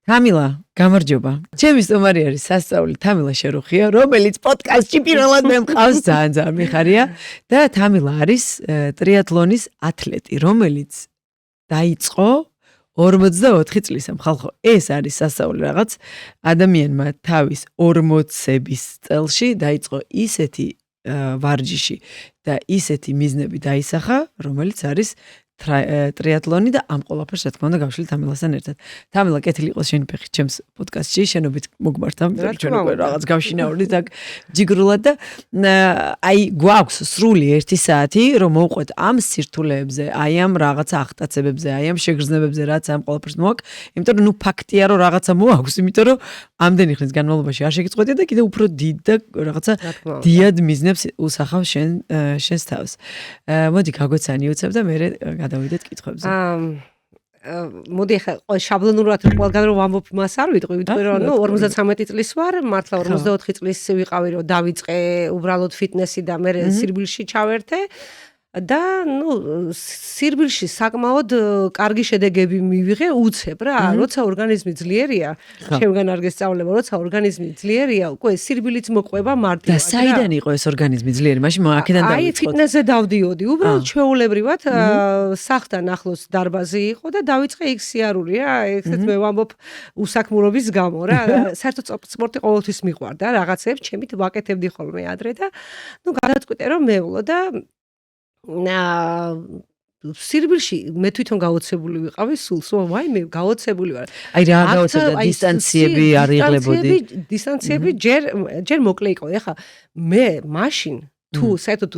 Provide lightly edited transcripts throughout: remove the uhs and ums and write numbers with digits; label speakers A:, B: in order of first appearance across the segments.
A: თამილა, გამარჯობა. ჩემი სტუმარი არის სასწაული თამილა შერუხია, რომელიც პოდკასტში პირველად მე მყავს, ძალიან მიხარია და თამილა არის ტრიატლონის ათლეტი, რომელიც დაიწყო 44 წლისამ. ხალხო, ეს არის სასწაული რაღაც. ადამიანმა თავის 40-ების წელში დაიწყო ისეთი ვარჯიში და ისეთი მიზნები დაისახა, რომელიც არის ტრიატლონი და ამ ყველაფერს რა თქმა უნდა გავშლით თამილასთან ერთად. თამილა, კეთილი იყოს შენი ფეხი ჩემს პოდკასტში, შენობით მოგმართავ, ჩვენ უკვე რაღაც გავშინაურდით აქ ჯიგრულად და აი გვაქვს სრული 1 საათი, რომ მოვყვეთ ამ სირთულეებზე, აი ამ რაღაცა აღტაცებებზე, აი ამ შეგრძნებებზე, რაც ამ ყველაფერს მოაქვს, იმიტომ რომ ფაქტია რომ რაღაცა მოაქვს, იმიტომ რომ ამდენი ხნის განმავლობაში არ შეგიწყვეტია და კიდე უფრო დიდ და რაღაცა დიად მიზნებს usახავ შენს თავს. მოდი გაგვეცანიუცებ და მე გადავიდეთ კითხვებზე.
B: მოდი ახლა შაბლონურად ყველგან რომ ვამბობ მას არ ვიტყვი, ვიტყვი რომ 53 წლის ვარ, მართლა 44 წლის ვიყავი რომ დავიწყე უბრალოდ ფიტნესი და მე სირბილში ჩავერთე და სირბილში საკმაოდ კარგი შედეგები მივიღე უცებ რა, როცა ორგანიზმი ძლიერია, ჩემგან არ გესწავლება, როცა ორგანიზმი ძლიერია, უკვე სირბილიც მოყვება მარტივად.
A: და საიდან იყო ეს ორგანიზმი ძლიერი? მაშინ აქედან დავიწყოთ.
B: აი ფიტნესზე დავდიოდი, უბრალოდ ჩვეულებრივად სახლთან ახლოს დარბაზი იყო და დავიწყე იქ სიარული რა, ესეც მე ვამბობ უსაქმურობის გამო რა, საერთოდ სპორტი ყოველთვის მიყვარდა, რაღაცებს ჩემით ვაკეთებდი ხოლმე ადრე და გადავწყვიტე რომ მევლო და სირბილში მე თვითონ გაოცებული ვიყავი სულ ვაიმე გაოცებული ვარ.
A: აი რა გაოცებდა დისტანციები არ იღლებოდი.
B: დისტანციები ჯერ მოკლე იყო. ეხლა მე მაშინ თუ საერთოდ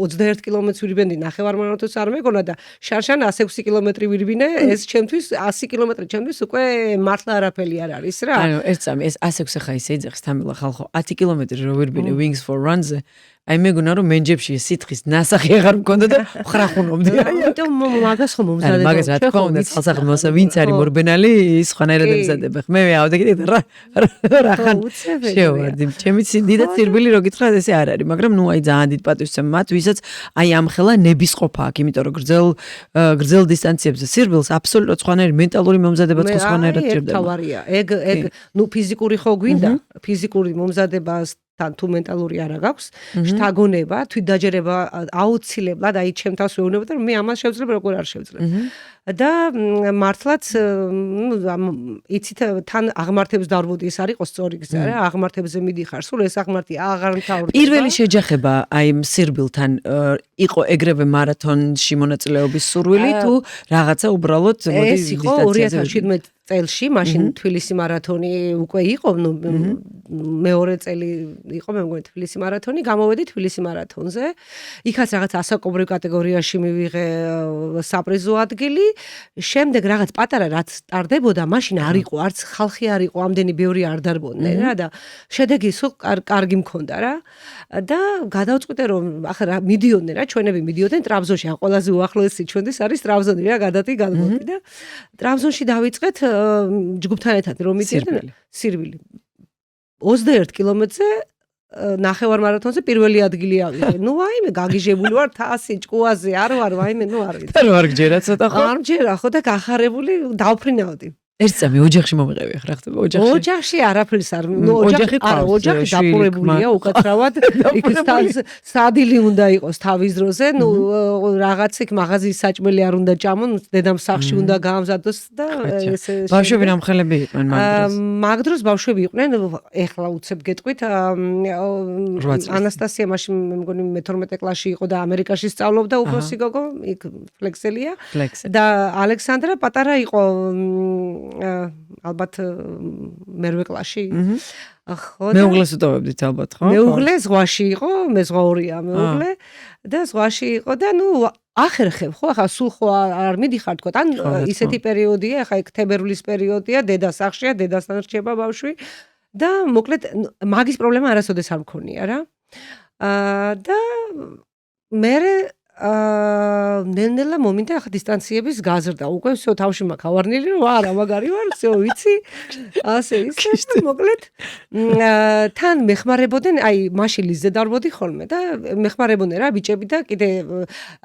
B: 21 კილომეტრს ვირბენდი ნახევარმარათონს არ მეგონა და შარშან 106 კილომეტრი ვირბინე, ეს ჩემთვის 100 კილომეტრი ჩემთვის უკვე მართლა არაფერი არ არის რა.
A: ანუ ერთ წამი ეს 106 ხა ისე იძახს თამილა ხალხო 10 კილომეტრი რო ვირბინე Wings for Runs-ზე აი მეგონა რომ მენჯებში სითხის ნასახი აღარ მქონდა და ხრახუნობდი.
B: იმიტომ მაგას ხომ მომზადება.
A: მაგას რა თქმა უნდა ხალხმოსა ვინც არის მორბენალი ის ხვანაერად ემზადება. მე ავდა კიდე რა ხან შევარდი. ჩემი დიდად სირბილი რო გითხრათ ესე არ არის, მაგრამ ნუ აი ძალიან დიდ პატივს ვცემ მათ, ვისაც აი ამ ხელა ნების ყოფა აქვს, იმიტომ რომ გრძელ დისტანციებზე სირბილს აბსოლუტურად ხვანაერი მენტალური მომზადებაც ხო ხვანაერად ჭირდება.
B: თავარია. ეგ ფიზიკური ხო გვინდა, ფიზიკური მომზადებას თან თუ მენტალური არა გაქვს, შთაგონება, თვითდაჯერება აუცილებლად აი ჩემთავს ვეუბნებოდა რომ მე ამას შევძლებ როგორ არ შევძლებ. და მართლაც იცით თან აღმართებს დავრბოდი ეს არ იყოს სწორი გზა რა, აღმართებზე მიდიხარ, სულ ეს აღმართი აღარ მთავრდება.
A: პირველი შეჯახება აი სირბილთან იყო ეგრევე მარათონში მონაწილეობის სურვილი თუ რაღაცა უბრალოდ მოდი
B: ეს იყო 2017 წელში, მაშინ თბილისი მარათონი უკვე იყო, მეორე წელი იყო მე მგონი თბილისი მარათონი, გამოვედი თბილისი მარათონზე. იქაც რაღაც ასაკობრივ კატეგორიაში მივიღე საპრიზო ადგილი. შემდეგ რაღაც პატარა რაც ტარდებოდა, მაშინ არ იყო, არც ხალხი არ იყო, ამდენი ბევრი არ დარბოდნენ რა და შედეგი სულ კარგი მქონდა რა. და გადავწყვიტე რომ ახლა მიდიოდნენ რა, ჩვენები მიდიოდნენ ტრაბზონში, ან ყველაზე უახლოესი ჩვენთვის არის ტრაბზონი რა, გადადი და ტრაბზონში დავიწყეთ ჯგუფთან ერთად რომ მიდიოდნენ სირბილი. 21 კილომეტრზე ნახევარ მარათონზე პირველი ადგილი ავიღე. ვაიმე გაგიჟებული ვარ თასი ჭკუაზე არ ვარ, ვაიმე არ ვიცი.
A: და არ გჯერა ცოტა ხო?
B: არ ჯერა ხო და გახარებული დავფრინავდი.
A: ერთ წამი ოჯახში მომიყევი ახლა ხდება ოჯახში.
B: ოჯახში არაფერს არ ოჯახი დაპურებულია უკაცრავად. იქ სადილი უნდა იყოს თავის დროზე, რაღაც იქ მაღაზიის საჭმელი არ უნდა ჭამონ, დედამ სახლში უნდა გაამზადოს და ესე
A: ბავშვები რამხელები იყვნენ
B: მაგ დროს ბავშვები იყვნენ, ეხლა უცებ გეტყვით ანასტასია მაშინ მე მგონი მე-12 კლასში იყო და ამერიკაში სწავლობდა უფროსი გოგო, იქ ფლექსელია და ალექსანდრა პატარა იყო ალბათ მერვე კლასში. ხო.
A: მეუღლეს უტოვებდით ალბათ, ხო?
B: მეუღლე ზღვაში იყო, მე ზღვაურია მეუღლე და ზღვაში იყო და ახერხებ ხო, ახლა სულ ხო არ მიდიხარ თქო, ან ისეთი პერიოდია, ახლა იქ თებერვლის პერიოდია, დედა სახლშია, დედასთან რჩება ბავშვი და მოკლედ მაგის პრობლემა არასოდეს არ მქონია რა. და მე ნელ-ნელა მომინდა ახლა დისტანციების გაზრდა. უკვე всё თავში მაქვს ავარნილი რომ არა მაგარი ვარ, всё ვიცი. ასე ისე მოკლედ თან მეხმარებოდნენ, აი მაშინ ლიზზე დარბოდი ხოლმე და მეხმარებოდნენ რა ბიჭები და კიდე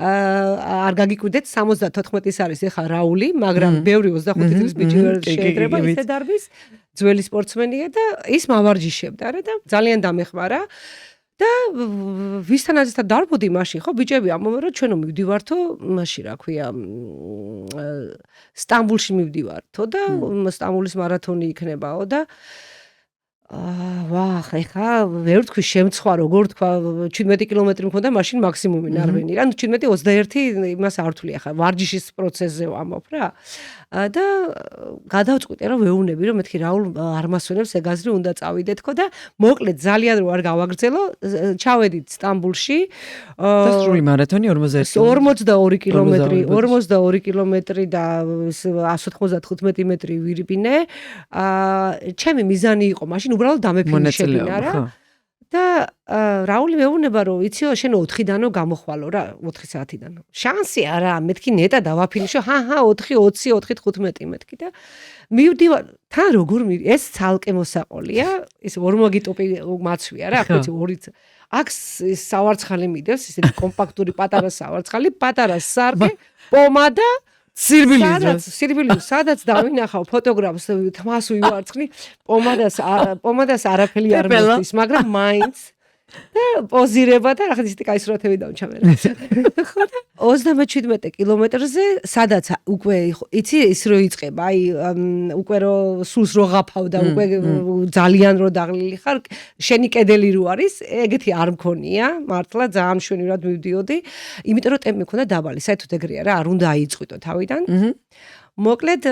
B: არ გაგიკვირდეთ 74-ის არის ეხა რაული, მაგრამ ბევრი 25 წლის ბიჭი ვერ შეიძლება ისე დარბის, ძველი სპორტსმენია და ის მავარჯიშებდა რა და ძალიან დამეხმარა. და ვისთანაზეც დარბოდი მაშინ ხო ბიჭები ამბობენ რომ ჩვენო მივდივართო მაშინ რა ქვია სტამბულში მივდივართო და სტამბულის მარათონი იქნებაო და ვახ ეხა ვერ თქვი შემცხვა როგორ თქვა 17 კილომეტრი მქონდა მაშინ მაქსიმუმი ნარვენი რა 17-21 იმას არ ვთვლი ახლა ვარჯიშის პროცესზე ვამბობ რა და გადავწყვიტე რომ ვეუბნები რომ მეთქი რაულ არ მასვენებს ეგაზრი უნდა წავიდეთ ხო და მოკლედ ძალიან რო არ გავაგრძელო ჩავედით სტამბულში
A: და სრული მარათონი
B: 42 კილომეტრი 42 კილომეტრი და 195 მეტრი ვირბინე ჩემი მიზანი იყო მაშინ უბრალოდ დამეფინიშებინა რა და რაული მეუბნება რომ იციო შენ 4-დანო გამოხვალო რა 4 საათიდან შანსი არა მეთქი ნეტა დავაფინიშო 4 20 4 15 მეთქი და მივდივარ თან როგორ ეს ცალკე მოსაყოლია ეს ორმოგი ტოპი მაცვია რა ხო იცი ორი აქ სავარცხალი მიდევს ისეთი კომპაქტური პატარა სავარცხალი პატარა სარკე პომადა სირბილის სადაც დავინახავ ფოტოგრაფს თმას ვივარცხნი პომადას არაფერი არ მოხდის მაგრამ მაინც და პოზირება და რაღაც ისეთი კაი სურათები დავჩამერე. ხო და 37 კილომეტრზე სადაც უკვე იცი ის რო იწყება, აი უკვე რო სულს რო ღაფავ და უკვე ძალიან რო დაღლილი ხარ, შენი კედელი რო არის, ეგეთი არ მქონია, მართლა ძალიან მშვენივრად მივდიოდი, იმიტომ რომ ტემპი მქონდა დაბალი, საერთოდ ეგრეა რა, არ უნდა აიწყვითო თავიდან. მოკლედ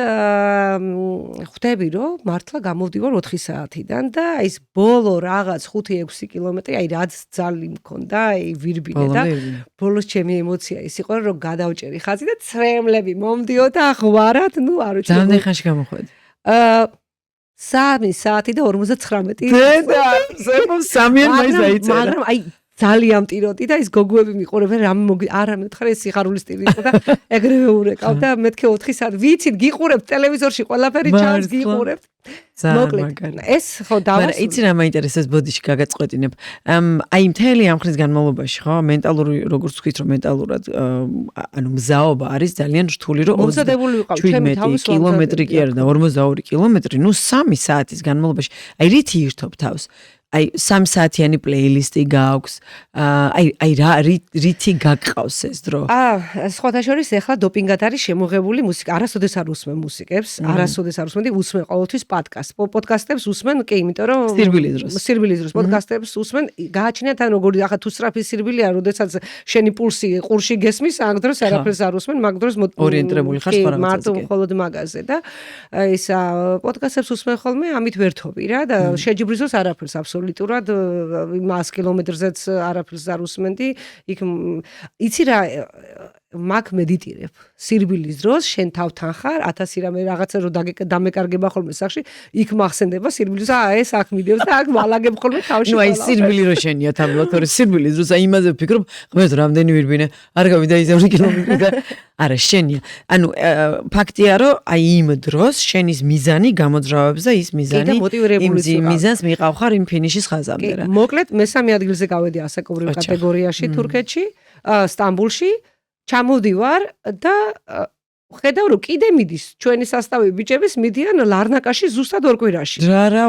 B: ხვდები რომ მართლა გამოვდივარ 4 საათიდან და ის ბოლო რაღაც 5-6 კილომეტრი აი რაც ძალი მქონდა აი ვირბინე და ბოლოს ჩემი ემოცია ის იყო რომ გადავჭერი ხაზი და ცრემლები მომდიოდა ღვარად ნუ არ ვიცი
A: ძალიან ხანში გამოხვედი
B: 3 საათი და 59
A: დედა სამიან მაინც დაიწერა
B: მაგრამ აი ძალიან მტიროდი და ის გოგოები მიყურებენ რამე არა მეთხრე ეს სიხარულის სტილი იყო და ეგრევე ურეკავ და მეთქე 4 საათი ვიცით გიყურებთ ტელევიზორში ყველაფერი ჩანს გიყურებთ მოკლედ ეს ხო დავას
A: იცი რა მაინტერესებს ბოდიში გაგაწყვეტინებ აი მთელი ამ ხნის განმავლობაში ხო მენტალური როგორც ვთქვით რომ მენტალურად ანუ მზაობა არის ძალიან რთული რომ
B: მომზადებული ვიყავ ჩემი თავის
A: კილომეტრი კი არა და 42 კილომეტრი ნუ 3 საათის განმავლობაში აი რითი ირთობ თავს აი 3 საათიანი პლეილისტი გაქვს აი რა რითი გაგყავს ეს დრო
B: სხვათა შორის ეხლა დოპინგად არის შემოღებული მუსიკა არასოდეს არ უსმენ მუსიკებს არასოდეს არ უსმენდი usmen ყოველთვის პოდკასტებს usmen კი იმიტომ რომ სირბილის დროს პოდკასტებს usmen გააჩნიათ ან როგორი ახლა თუ სწრაფი სირბილია როდესაც შენი პულსი ყურში გესმის ამ დროს არაფერს არ usmen მაგ დროს
A: ორიენტირებული ხარ სხვა რაღაცაზე
B: მარტო მხოლოდ მაგაზე და ის პოდკასტებს usmen ხოლმე ამით ვერთობი რა და შეჯიბრიზოს არაფერს აბსოლუტურად 100 კილომეტრზეც არაფერს არ უსმენდი იქ იცი რა მაგ მედიტირებ სირბილის დროს შენ თავთან ხარ 1000 რამე რაღაცა რო დამეკარგება ხოლმე სახში იქ მახსენდება სირბილის ეს აქ მიდევს და აქ ვალაგებ ხოლმე თავში
A: ნუ აი სირბილი რო შენია თამბლოთ ორი სირბილის დროს აი იმაზე ვფიქრობ ღმერთო რამდენი ვირბინე არ გავიდა ის 2 კილომეტრი და არა შენია ანუ ფაქტია რომ აი იმ დროს შენის მიზანი გამოძრავებს და ის მიზანი იმ მიზანს მიყავ ხარ იმ ფინიშის ხაზამდე რა
B: მოკლედ მესამე ადგილზე გავედი ასაკობრივ კატეგორიაში თურქეთში სტამბულში ჩამოვდივარ და ხედავ რომ კიდე მიდის ჩვენი სასტავი ბიჭების მიდიან ლარნაკაში ზუსტად 2 კვირაში
A: რა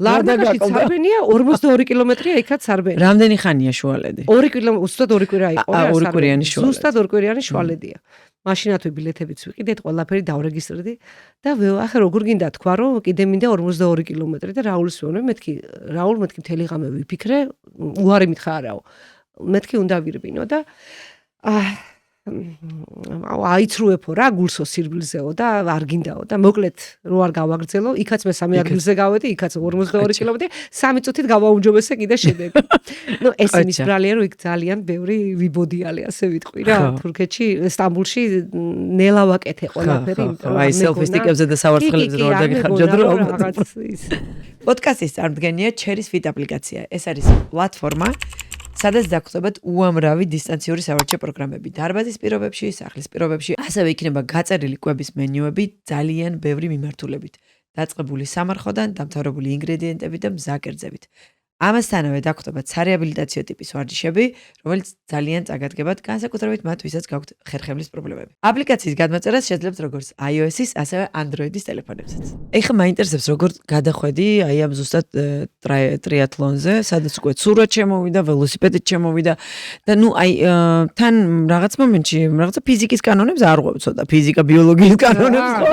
B: ლარნაკაში სარბენია 42 კილომეტრია იქაც სარბენი
A: რამდენი ხანია შუალედი
B: 2 კილომეტრი ზუსტად 2 კვირა იყო რა
A: 2 კვირიანი შუალედი
B: ზუსტად 2 კვირიანი შუალედია მაშინათვე ბილეთებიც ვიყიდეთ ყველაფერი დავრეგისტრირდი და ახლა როგორ გინდა თქვა რომ კიდე მინდა 42 კილომეტრი და რაულის ვეუბნები მეთქი რაულ მეთქი მთელი ღამე ვიფიქრე უარი მითხა არაო მეთქი უნდა ვირბინო და აიცრუეფო რა გულსო სირბილზეო და არ გინდაო და მოკლედ რო არ გავაგრძელო იქაც მე 3 ადგილზე გავედი იქაც 42 კილომეტრი 3 წუთით გავაუმჯობესე კიდე შედეგი ნუ ეს იმის ბრალია რომ იქ ძალიან ბევრი ვიბოდიალე ასე ვიტყვი რა თურქეთში სტამბულში ნელა ვაკეთე ყველაფერი
A: აი სელფისტიკებზე და სავარცხელებზე რო არ დაგიხარჯოთ რომ
B: რაღაც ის
A: პოდკასტის წარმოდგენია Cherry Fit აპლიკაცია ეს არის პლატფორმა სადაც დაგხვდებათ უამრავი დისტანციური სავარჯიშო პროგრამები დარბაზის პირობებში, სახლის პირობებში, ასევე იქნება გაწერილი კვების მენიუები ძალიან ბევრი მიმართულებით, დაწყებული სამარხოდან, დამთავრებული ინგრედიენტებით და მზაკერძებით. ამასთანავე დაგხვდებათ სარეაბილიტაციო ტიპის ვარჯიშები, რომელიც ძალიან წაგადგებათ, განსაკუთრებით მათ, ვისაც გაქვთ ხერხემლის პრობლემები. აპლიკაციის გადმოწერას შეძლებთ როგორც iOS-ის, ასევე Android-ის ტელეფონებზეც. ეხლა მაინტერესებს როგორ გადახვედი აი ამ ზუსტად ტრიათლონზე, სადაც უკვე ცურვად შემოვიდა, ველოსიპედით შემოვიდა და ნუ აი თან რაღაც მომენტში რაღაცა ფიზიკის კანონებს არ ღვევ ცოტა, ფიზიკა, ბიოლოგიის კანონებს ხო?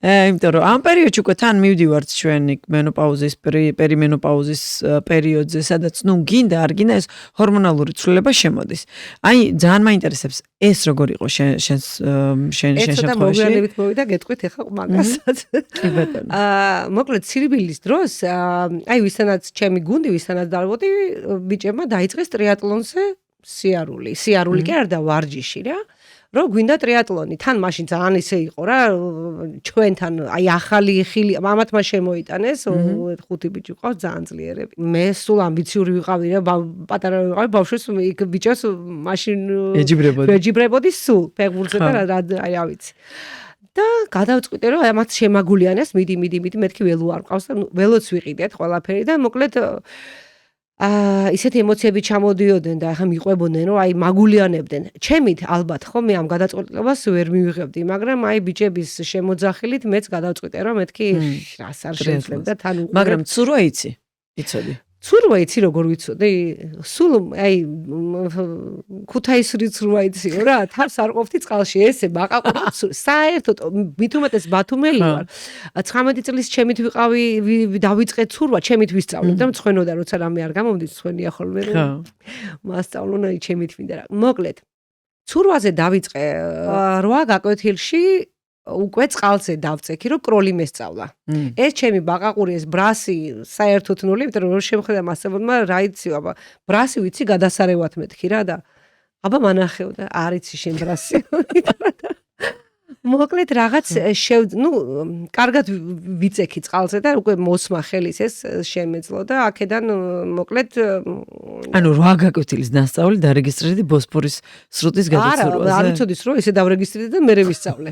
A: იმიტომ რომ ამ პერიოდში უკვე თან მივდივართ ჩვენ მენოპაუზის, პერიმენოპაუზის პერიოდზე, სადაც ნუ გინდა არ გინდა ეს ჰორმონალური ცვლილება შემოდის. აი ძალიან მაინტერესებს ეს როგორ იყო შენ შემთხვევაში.
B: ეცოტა მოგვიანებით მოვიდა გეტყვით ეხლა მაგასაც.
A: კი ბატონო.
B: მოკლედ სირბილის დროს აი ვისთანაც ჩემი გუნდი, ვისთანაც დავყოდი, ბიჭებმა დაიწყეს ტრიატლონზე სიარული. სიარული კი არ და ვარჯიში რა. რომ გვინდა ტრიატლონი. თან მაშინ ძალიან ისე იყო რა, ჩვენთან აი ახალი ხილი მამათმა შემოიტანეს, 5 ბიჭი ყავს ძალიან ძლიერები. მე სულ ამბიციური ვიყავი რა, პატარა ვიყავი, ბავშვს იქ ბიჭოს მაშინ ეჯიბრებოდი სულ ფეხბურთზე და აი რა ვიცი. და გადავწყვიტე რომ ამათ შემაგულიანეს, მიდი, მეთქი ველო არ ყავს და ველოც ვიყიდეთ ყველაფერი და მოკლედ ისეთი ემოციები ჩამოდიოდნენ და ახლა მიყვებოდნენ რომ აი მაგულიანებდნენ. ჩემით ალბათ ხო მე ამ გადაწყვეტილებას ვერ მივიღებდი, მაგრამ აი ბიჭების შემოძახილით მეც გადავწყვიტე რომ მეთქი რას არ შეიძლება და თან უყურებ.
A: მაგრამ ცურვა იცოდი.
B: ცურვა იცი როგორ ვიცოდი? სულ აი ქუთაისური ცურვა იციო რა, თავს არ ყოფთი წყალში ესე მაყაყო საერთოდ მით უმეტეს ბათუმელი ვარ. 19 წლის ჩემით ვიყავი, დავიწყე ცურვა, ჩემით ვისწავლე და მწვენოდა როცა რამე არ გამომდის, მწვენია ხოლმე რომ მასწავლონა ჩემით მინდა რა. მოკლედ ცურვაზე დავიწყე 8 გაკვეთილში უკვე წყალზე დავწექი რომ კროლი მესწავლა. ეს ჩემი ბაყაყური ეს ბრასი საერთოდ ნული, იმიტომ რომ შემხედა მასწავლებელმა რა იცი, აბა ბრასი ვიცი გადასარევად მეთქი რა და აბა მანახევდა არ იცი შენ ბრასი. მოკლედ რაღაც კარგად ვიწექი წყალზე და უკვე მოსმა ხელის ეს შემეძლო და აქედან მოკლედ
A: ანუ 8 გაკვეთილის დასწავლი დარეგისტრირდი ბოსფორის სრუტის გადაცურვაზე.
B: არ ვიცოდი რომ ესე დავრეგისტრირდი და მე ვისწავლე.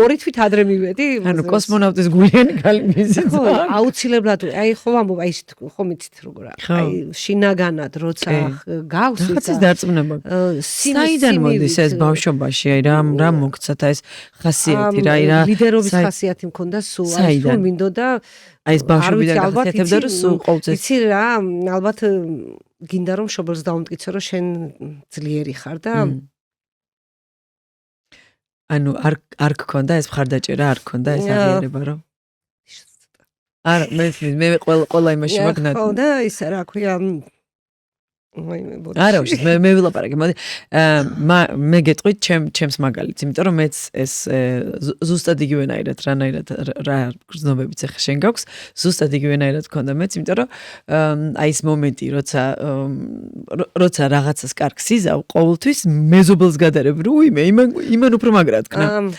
B: ორი თვით ადრე მივედი.
A: ანუ კოსმონავტის გულიანი კალი მიზიდ.
B: აუცილებლად აი ხო ამბობ აი ხომ იცით როგორ აი შინაგანად როცა გავს
A: რაღაცის დარწმუნება. საიდან მოდის ეს ბავშვობაში აი რა მოგცათ ეს ხასიათი რა ირა
B: ლიდერობის ხასიათი მქონდა სულ აი სულ მინდოდა
A: აი ეს ბავშვებიდან გახსიათებდა რომ სულ ყოველთვის
B: იცი რა ალბათ გინდა რომ მშობელს დაუმტკიცო რომ შენ ძლიერი ხარ და
A: ანუ არ გქონდა ეს მხარდაჭერა არ გქონდა ეს აღიარება რომ არა მე ყველა იმაში მაგნად
B: ხო და ისა რა ქვია
A: არა მე ვილაპარაკე მოდი მე გეტყვით ჩემს მაგალითს იმიტომ რომ მეც ეს ზუსტად იგივენაირად რა გრძნობებიც ახლა შენ გაქვს ზუსტად იგივენაირად გქონდა მეც იმიტომ რომ აი ეს მომენტი როცა რაღაცას კარგს იზავ ყოველთვის მეზობელს გადარებ რომ უიმე იმან უფრო მაგრად ქნა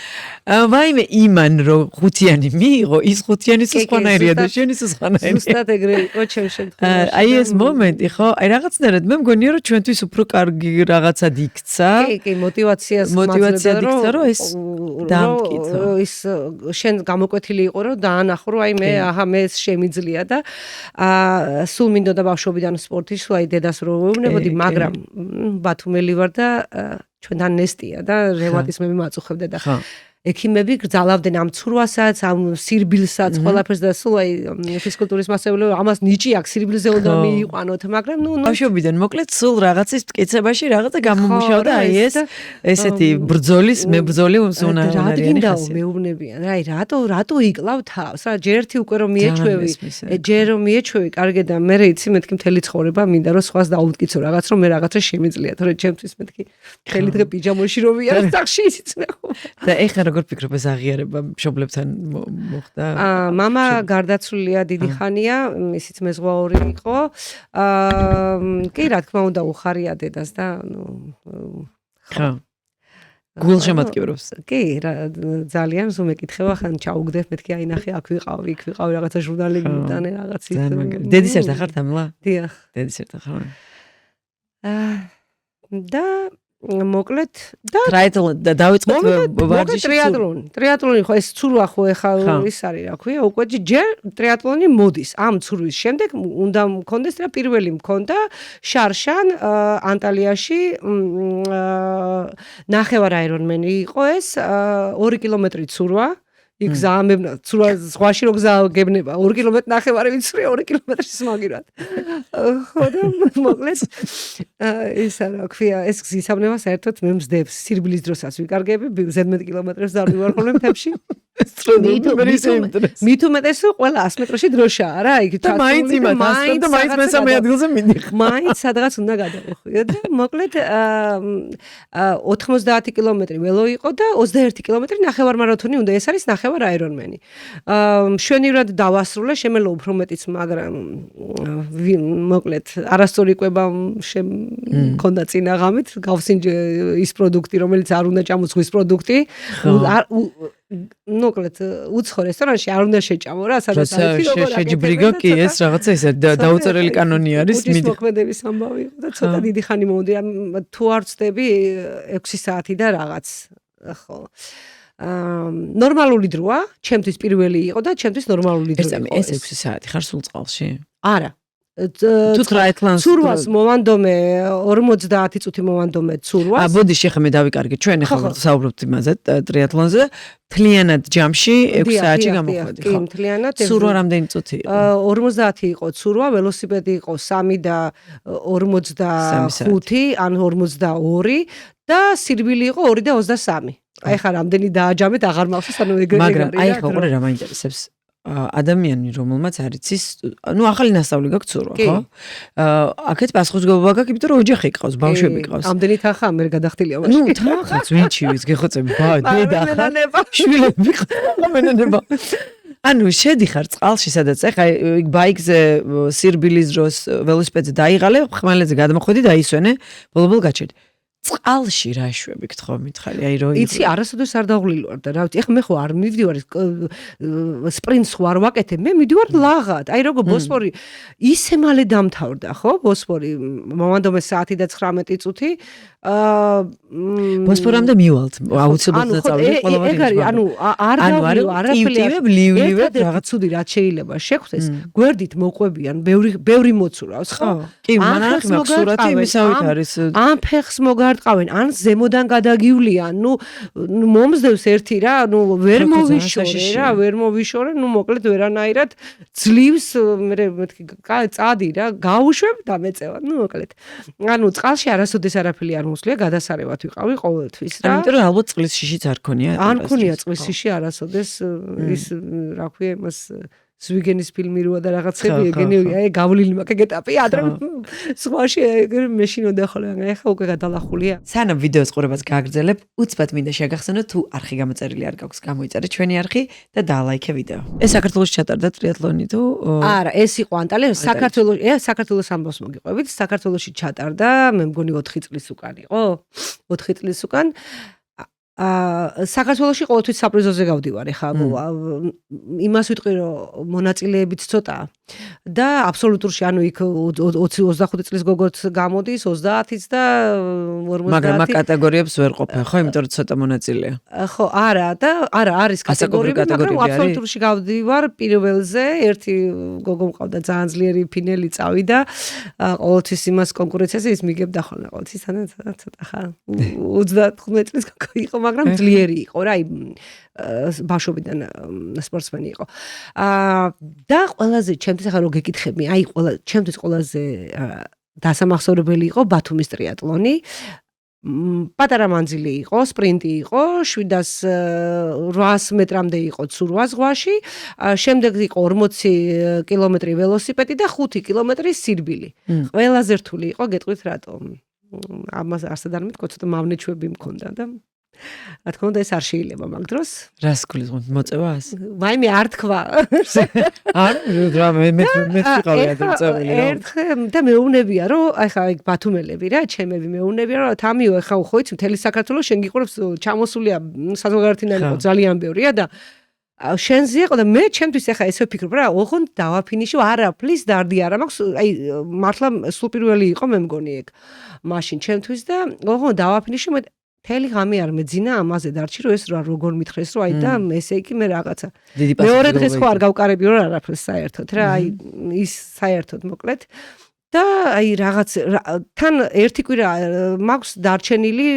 A: ვაიმე იმან რომ ხუთიანი მიიღო ის ხუთიანი სხვანაირია და შენი სხვანაირია
B: ზუსტად ეგრე იყო ჩემ შემთხვევაში
A: აი ეს მომენტი ხო აი რაღაცნაირად მე მგონია რომ ჩვენთვის უფრო კარგი რაღაცად იქცა.
B: კი, მოტივაციას
A: იქცა რომ ეს დამტკიცო.
B: ის შენ გამოკვეთილი იყო რომ დაანახო რომ აი მე აჰა მე შემიძლია და სულ მინდოდა ბავშვობიდან სპორტის აი დედას რო ვეუბნებოდი, მაგრამ ბათუმელი ვარ და ჩვენთან ნესტია და რევმატიზმები მაწუხებდა და ექიმები გრძალავდნენ ამ ცურვასაც, ამ სირბილსაც, ყველაფერს და სულ აი ფიზკულტურის მასწავლებელი ამას ნიჭი აქვს, სირბილზე უნდა მიიყვანოთ, მაგრამ
A: ბავშვობიდან მოკლედ სულ რაღაცის მტკიცებაში რაღაცა გამომუშავდა აი ეს ესეთი ბრძოლის მებრძოლი უნარიანი ხასიათი.
B: მეუბნებიან, აი რატო იკლავ თავს? რა ჯერ ერთი უკვე რომ მიეჩვევი, ჯერ რომ მიეჩვევი, კარგე და მე რეიცი მეთქი მთელი ცხოვრება მინდა რომ სხვას დაუმტკიცო რაღაც რომ მე რაღაცა შემიძლია, თორე ჩემთვის მეთქი მთელი დღე პიჯამაში რომ ვიარ, სახში ისიცნე ხო.
A: და ეხლა როგორ ფიქრობ ეს აღიარება მშობლებთან მოხდა?
B: მამა გარდაცვლილია დიდი ხანია, ისიც მეზღვაური იყო. კი, რა თქმა უნდა, უხარია დედას და
A: ხო. გულშემატკივრობს.
B: კი, ძალიან ზუმ ეკითხება, ხან ჩაუგდებ, მეთქი აი ნახე, აქ ვიყავი, რაღაცა ჟურნალი მიტანე, რაღაცის.
A: დედის ერთად ხარ თამლა?
B: დიახ.
A: დედის ერთად ხარ?
B: და მოკლედ და
A: დავიწყეთ ვარჯიში
B: ტრიატლონი ხო ეს ცურვა ხო ეხლა ის არის რა ქვია უკვე ჯერ ტრიატლონი მოდის ამ ცურვის შემდეგ უნდა მქონდეს რა პირველი მქონდა შარშან ანტალიაში ნახევარ აირონმენი იყო ეს 2 კილომეტრი ცურვა იქ ზაამებნა ცურვა ზღვაში რო გზააგებნება 2 კილომეტრი ნახევარი ვიცრია 2 კილომეტრის მაგირად ხო და მოკლედ ისა რა ქვია ეს გზისაბნევა საერთოდ მე მსდევს სირბილის დროსაც ვიკარგები 11 კილომეტრებს დავდივარ ხოლმე მთებში მით უმეტეს ყველა 100 მეტრში დროშაა რა იქ
A: და მაინც იმათ და მაინც მესამე ადგილზე მიდიხარ
B: მაინც სადღაც უნდა გადავხვიო და მოკლედ 90 კილომეტრი ველო იყო და 21 კილომეტრი ნახევარ მარათონი უნდა ეს არის ნახევარ აირონმენი მშვენივრად დავასრულე შემელა უფრო მეტიც მაგრამ მოკლედ არასწორი კვება მქონდა წინა ღამით გავსინჯე ის პროდუქტი რომელიც არ უნდა ჭამოს პროდუქტი მოკლედ უცხო რესტორანში არ უნდა შეჭამო რა სადაც არის
A: შეჯიბრიგო კი ეს რაღაცა ისე დაუწერელი კანონი არის
B: მიდი მოქმედების ამბავი იყო და ცოტა დიდი ხანი მომდია თუ არ ვწდები 6 საათი და რაღაც ხო ნორმალური დროა ჩემთვის პირველი იყო და ჩემთვის ნორმალური დრო იყო
A: ეს 6 საათი ხარ სულ წყალში
B: არა
A: თუ ტრიატლონს
B: ცურვას მოვანდომე 50 წუთი მოვანდომე ცურვას
A: ბოდიში ხე მე დავიკარგე ჩვენ ახლა საუბრობთ იმაზე ტრიატლონზე მთლიანად ჯამში 6 საათში გამოხვედი
B: ხო მთლიანად
A: ცურვა რამდენი წუთი იყო
B: 50 იყო ცურვა ველოსიპედი იყო 3 და 45 ან 42 და სირბილი იყო 2 და 23 აი ხა რამდენი დააჯამეთ აღარ მახსოვს ანუ ეგრე
A: მაგრამ აი ხა უყურე რა მაინტერესებს ადამიანი რომელმაც არ იცის ნუ ახალი ნასწავლი გაქვს ცურვა ხო აქეთ პასუხისმგებლობა გაქვს იმიტომ რომ ოჯახი ყავს ბავშვები ყავს
B: ამდენი თანხა მე გადახდილია მაშინ
A: ნუ თანხაც ვინჩივის გეხოცები დედა ხარ შვილები ხარ ანუ შედიხარ წყალში სადაც ეხა იქ ბაიკზე სირბილის დროს ველოსიპედზე დაიღალე ხმალეთზე გადმოხვედი და ისვენე ბოლო გაჩერდი წყალში რა შვები გთხოვ მითხარი აი რო
B: იცი არასოდეს არ დაღვლილვარ და რა ვიცი ეხლა მე ხო არ მივდივარ სპრინტს ხო არ ვაკეთებ მე მივდივარ ლაღად აი როგორ ბოსფორი ისე მალე დამთავრდა ხო ბოსფორი მომანდომე საათი და 19 წუთი
A: ბოსფორამდე მივალთ აუცილებლად წავიდე ყველა
B: ეგ არის ანუ არ დავლიო არაფერი რაღაც ცუდი რაც შეიძლება შეხვდეს გვერდით მოყვებიან ბევრი მოცურავს ხო
A: კი მანახ მაქსურათი იმისავით არის
B: ამ ფეხს მოგარტყავენ ან ზემოდან გადაგივლიან ნუ მომსდევს ერთი რა ნუ ვერ მოვიშორე ნუ მოკლედ ვერანაირად ძლივს მე მეთქი წადი რა გაუშვებ და მეწევა ნუ მოკლედ ანუ წყალში არასოდეს არაფერი არ მოსლია გადასარევად ვიყავი ყოველთვის რა
A: იმიტომ რომ ალბათ წყლის შიშიც არ ქონია
B: არ ქონია წყლის შიში არასოდეს ის რა ქვია იმას ზვიგენის ფილმი როა და რაღაცები ეგენია აი გავლილი მაქვს ეტაპი ადრე სხვაში მეშინოდა ხოლმე ეხა უკვე გადალახულია
A: სანამ ვიდეოს ყურებას გააგრძელებ უცბად მინდა შეგახსენოთ თუ არხი გამოწერილი არ გაქვს გამოიწერეთ ჩვენი არხი და დაალაიქე ვიდეო ეს საქართველოში ჩატარდა ტრიატლონი თუ
B: არა ეს იყო ანტალიაში საქართველოს ამბავს მოგიყვებით საქართველოში ჩატარდა მე მგონი 4 წლის უკან იყო 4 წლის უკან საქართველოში ყოველთვის საპრიზოზე გავდივარ ეხა იმას ვიტყვი რომ მონაწილეებიც ცოტა და აბსოლუტურში ანუ იქ 20-25 წლის გოგოც გამოდის 30-იც და 50
A: მაგრამ მაგ კატეგორიებს ვერ ყოფენ ხო იმიტომ რომ ცოტა მონაწილეა
B: ხო არა და არა არის კატეგორიები მაგრამ აბსოლუტურში გავდივარ პირველზე ერთი გოგო მყავდა ძალიან ძლიერი ფინელი წავიდა ყოველთვის იმას კონკურენციაზე ის მიგებდა ხოლმე ყოველთვის ცოტა ხა 35 წლის გოგო იყო მაგრამ ძლიერი იყო რა ბავშვობიდან სპორტსმენი იყო და ყველაზე ჩემთვის ახლა რო გეკითხები აი ჩემთვის ყველაზე დასამახსოვრებელი იყო ბათუმის ტრიატლონი პატარა მანძილი იყო სპრინტი იყო 700 მეტრამდე იყო ცურვა ზღვაში შემდეგ იყო 40 კილომეტრი ველოსიპედი და 5 კილომეტრი სირბილი ყველაზე რთული იყო გეტყვით რატომ ამას არსად არ მეთქო ცოტა მავნეჩვები მქონდა და რა თქმა უნდა ეს არ შეიძლება მაგ დროს
A: რას გულისხმობ მოწევას
B: მაიმე არ თქვა
A: არ რა მე ვიყავი ადრწევილი რა
B: ერთხელ და მეუბნებია რომ აი ხა ბათუმელები რა ჩემები მეუბნებია რომ თამიო ხა ხო იცი მთელი საქართველოს შენ გიყურებს ჩამოსულია საზოგადოებრივი იყო ძალიან ბევრია და შენზე იყო და მე ჩემთვის ახლა ესე ვფიქრობ რა, ოღონდ დავაფინიშო, არა, პლიზ დარდი არა მაქვს, აი მართლა სულ პირველი იყო მე მგონი ეგ მაშინ ჩემთვის და ოღონდ დავაფინიშო მე თელი ღამე არ მეძინა ამაზე დარჩი რომ ეს როგორ მითხრეს რომ აი და ესე იგი მე რაღაცა მეორე დღეს ხო არ გავკარები რომ არაფერს საერთოდ რა აი ის საერთოდ მოკლედ და აი რაღაც თან ერთი კვირა მაქვს დარჩენილი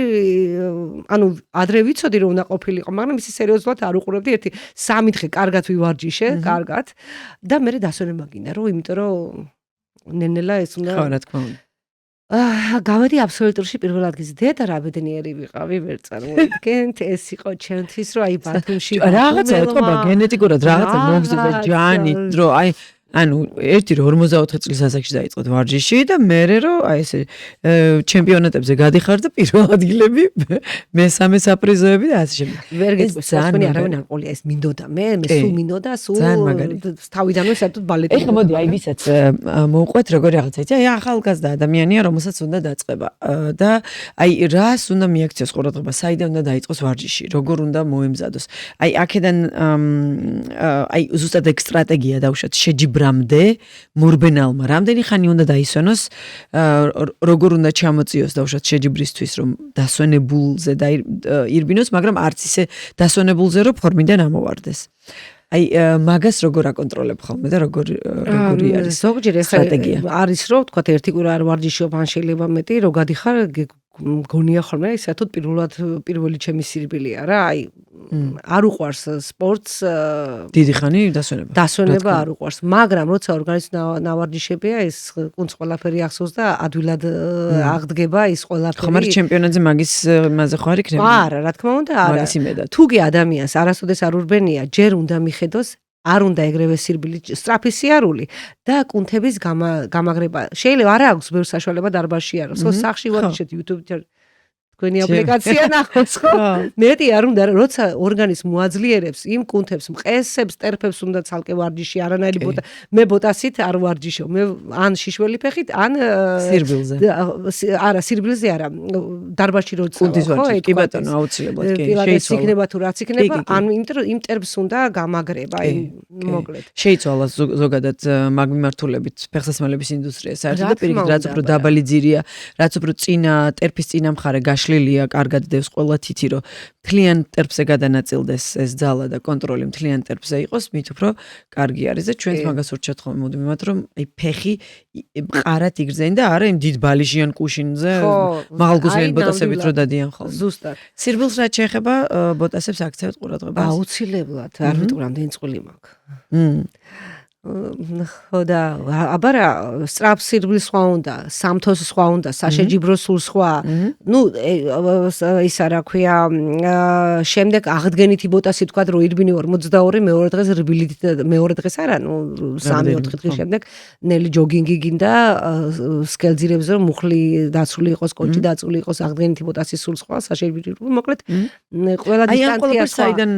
B: ანუ ადრე ვიცოდი რომ უნდა ყოფილიყო მაგრამ ისე სერიოზულად არ უყურებდი ერთი 3 დღე კარგად ვივარჯიშე კარგად და მე დასვენება გინდა რომ იმიტომ რომ ნენელა ეს უნდა
A: ხო რა თქმა უნდა
B: გავედი აბსოლუტურში პირველ ადგილზე დედა რა ბედნიერი ვიყავი ვერ წარმოიდგენთ ეს იყო ჩემთვის რომ აი ბათუმში
A: რაღაცა ეთქობა გენეტიკურად რაღაცა მოგზოდა ჯანით რომ აი ანუ 1-44 წლის ასაკში დაიწყოთ ვარჯიში და მერე რომ აი ესე ჩემპიონატებზე გადიხარ და პირველ ადგილები მესამე საპრიზოები და ასე შემდეგ.
B: ვერ გეტყვი სპორტსმენი არავინ არ ყოლია ეს მინდოდა მე სულ მინდოდა სულ თავიდანვე საერთოდ ბალეტი.
A: ეხლა მოდი აი ვისაც მოვყვეთ როგორი რაღაცა იცი აი ახალგაზრდა ადამიანია რომელსაც უნდა დაწყება და აი რას უნდა მიაქციოს ყურადღება საიდან უნდა დაიწყოს ვარჯიში როგორ უნდა მოემზადოს. აი აქედან აი ზუსტად ეგ სტრატეგია დავუშვათ შეჯიბრამდე მორბენალმა რამდენი ხანი უნდა დაისვენოს როგორ უნდა ჩამოწიოს დავუშვათ შეჯიბრისთვის რომ დასვენებულზე ირბინოს მაგრამ არც ისე დასვენებულზე რომ ფორმიდან ამოვარდეს აი მაგას როგორ აკონტროლებ ხოლმე და როგორი არის
B: ზოგჯერ სტრატეგია არის რომ თქვა ერთი კვირა არ ვარჯიშობ ან შეიძლება მეტი რომ გადიხარ გონია ხოლმე საერთოდ პირველი ჩემი სირბილია რა აი არ უყვარს სპორტს
A: დიდი ხანი დასვენება
B: არ უყვარს მაგრამ როცა ორგანიზმი ნავარჯიშებია ეს კუნც ყველაფერი ახსოვს და ადვილად აღდგება ის ყველაფერი
A: ხომ არის ჩემპიონატზე მაგის მასე ხო არ იქნება
B: არა რა თქმა უნდა არა თუგი ადამიანს არასოდეს არ ურბენია ჯერ უნდა მიხედოს არ უნდა ეგრევე სირბილი სწრაფი სიარული და კუნთების გამაგრება შეიძლება არ აქვს ბევრ საშუალება დარბაზში არის ხო სახში ვარჯიშეთ YouTube-ით თქვენი აპლიკაცია ნახოს ხო მეტი არ უნდა როცა ორგანიზმი მოაძლიერებს იმ კუნთებს მყესებს ტერფებს უნდა ცალკე ვარჯიში არანაირი მე ბოტასით არ ვარჯიშო მე ან შიშველი ფეხით ან
A: სირბილზე
B: არა სირბილზე არა დარბაზში როცა
A: ხო კი ბატონო აუცილებლად კი
B: შეიძლება იქნება თუ რაც იქნება ან იმ ტერფს უნდა გამაგრება აი მოკლედ
A: შეიცვალა ზოგადად მაგ მიმართულებით ფეხსაცმელების ინდუსტრია საერთოდ და პირიქით რაც უფრო დაბალი ძირია რაც უფრო წინა ტერფის წინა მხარე ლილია კარგად დევს ყველა თითი რომ მთლიან ტერფზე გადანაწილდეს ეს ძალა და კონტროლი მთლიან ტერფზე იყოს მით უფრო კარგი არის და ჩვენს მაგას ურჩევთ ხოლმე მოდივით რომ აი ფეხი მყარად იგრძენი და არა იმ დიდ ბალიჟიან კუშინზე მაღალგულწრფელი ბოტასებით რო დადიან ხოლმე
B: ზუსტად
A: სირბილს რაც შეეხება ბოტასებს აქცევთ ყურადღებას
B: აუცილებლად არ ვიტყვი რამდენი წყვილი მაქვს ხო და აბარა სწრაფ სირბილს სხვა უნდა სამთოს სხვა უნდა საშეჯიბრო სულ სხვა ნუ ისა რა ქვია შემდეგ აღდგენითი ბოტასი თქვა რომ ირბინი 42 მეორე დღეს რბილით მეორე დღეს არა ნუ 3-4 დღის შემდეგ ნელი ჯოგინგი გინდა სკელძირებზე რომ მუხლი დაცული იყოს კოჭი დაცული იყოს აღდგენითი ბოტასი სულ სხვა საშეჯიბრო მოკლედ ყველა დისტანცია სხვა
A: საიდან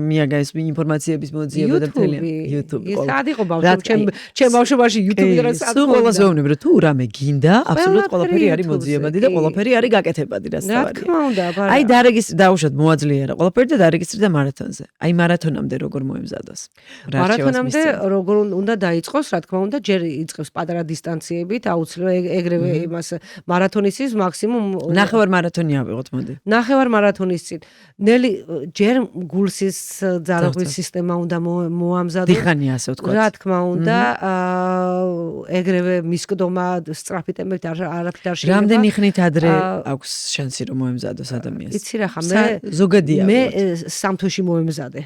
A: მიაგა ეს ინფორმაციების მოძიება და მთელი YouTube
B: იყო ჩემ ბავშვობაში YouTube-ი რა
A: სულ ყველაზე ვეუბნებ რომ თუ რამე გინდა აბსოლუტურად ყველაფერი არის მოძიებადი და ყველაფერი არის გაკეთებადი რა
B: რა თქმა უნდა
A: აი დაუშვათ მოაძლიერა ყველაფერი და დარეგისტრირდა მარათონზე აი მარათონამდე როგორ მოემზადოს
B: მარათონამდე როგორ უნდა დაიწყოს რა თქმა უნდა ჯერ იწყებს პატარა დისტანციებით აუცილებლად ეგრევე იმას მარათონის ის მაქსიმუმ
A: ნახევარ მარათონი ავიღოთ მოდი
B: ნახევარ მარათონის წინ ნელი ჯერ გულსის ძალაუფლის სისტემა უნდა მოამზადოს
A: დიხანია ასე ვთქვათ
B: რა თქმა უნდა ეგრევე მისკდომა სწრაფი ტემპით არაფრით არ შეიძლება
A: რამდენი ხნით ადრე აქვს შანსი რომ მოემზადოს ადამიანს
B: იცი რა ხა მე
A: ზოგადია
B: მე სამთოში მოემზადე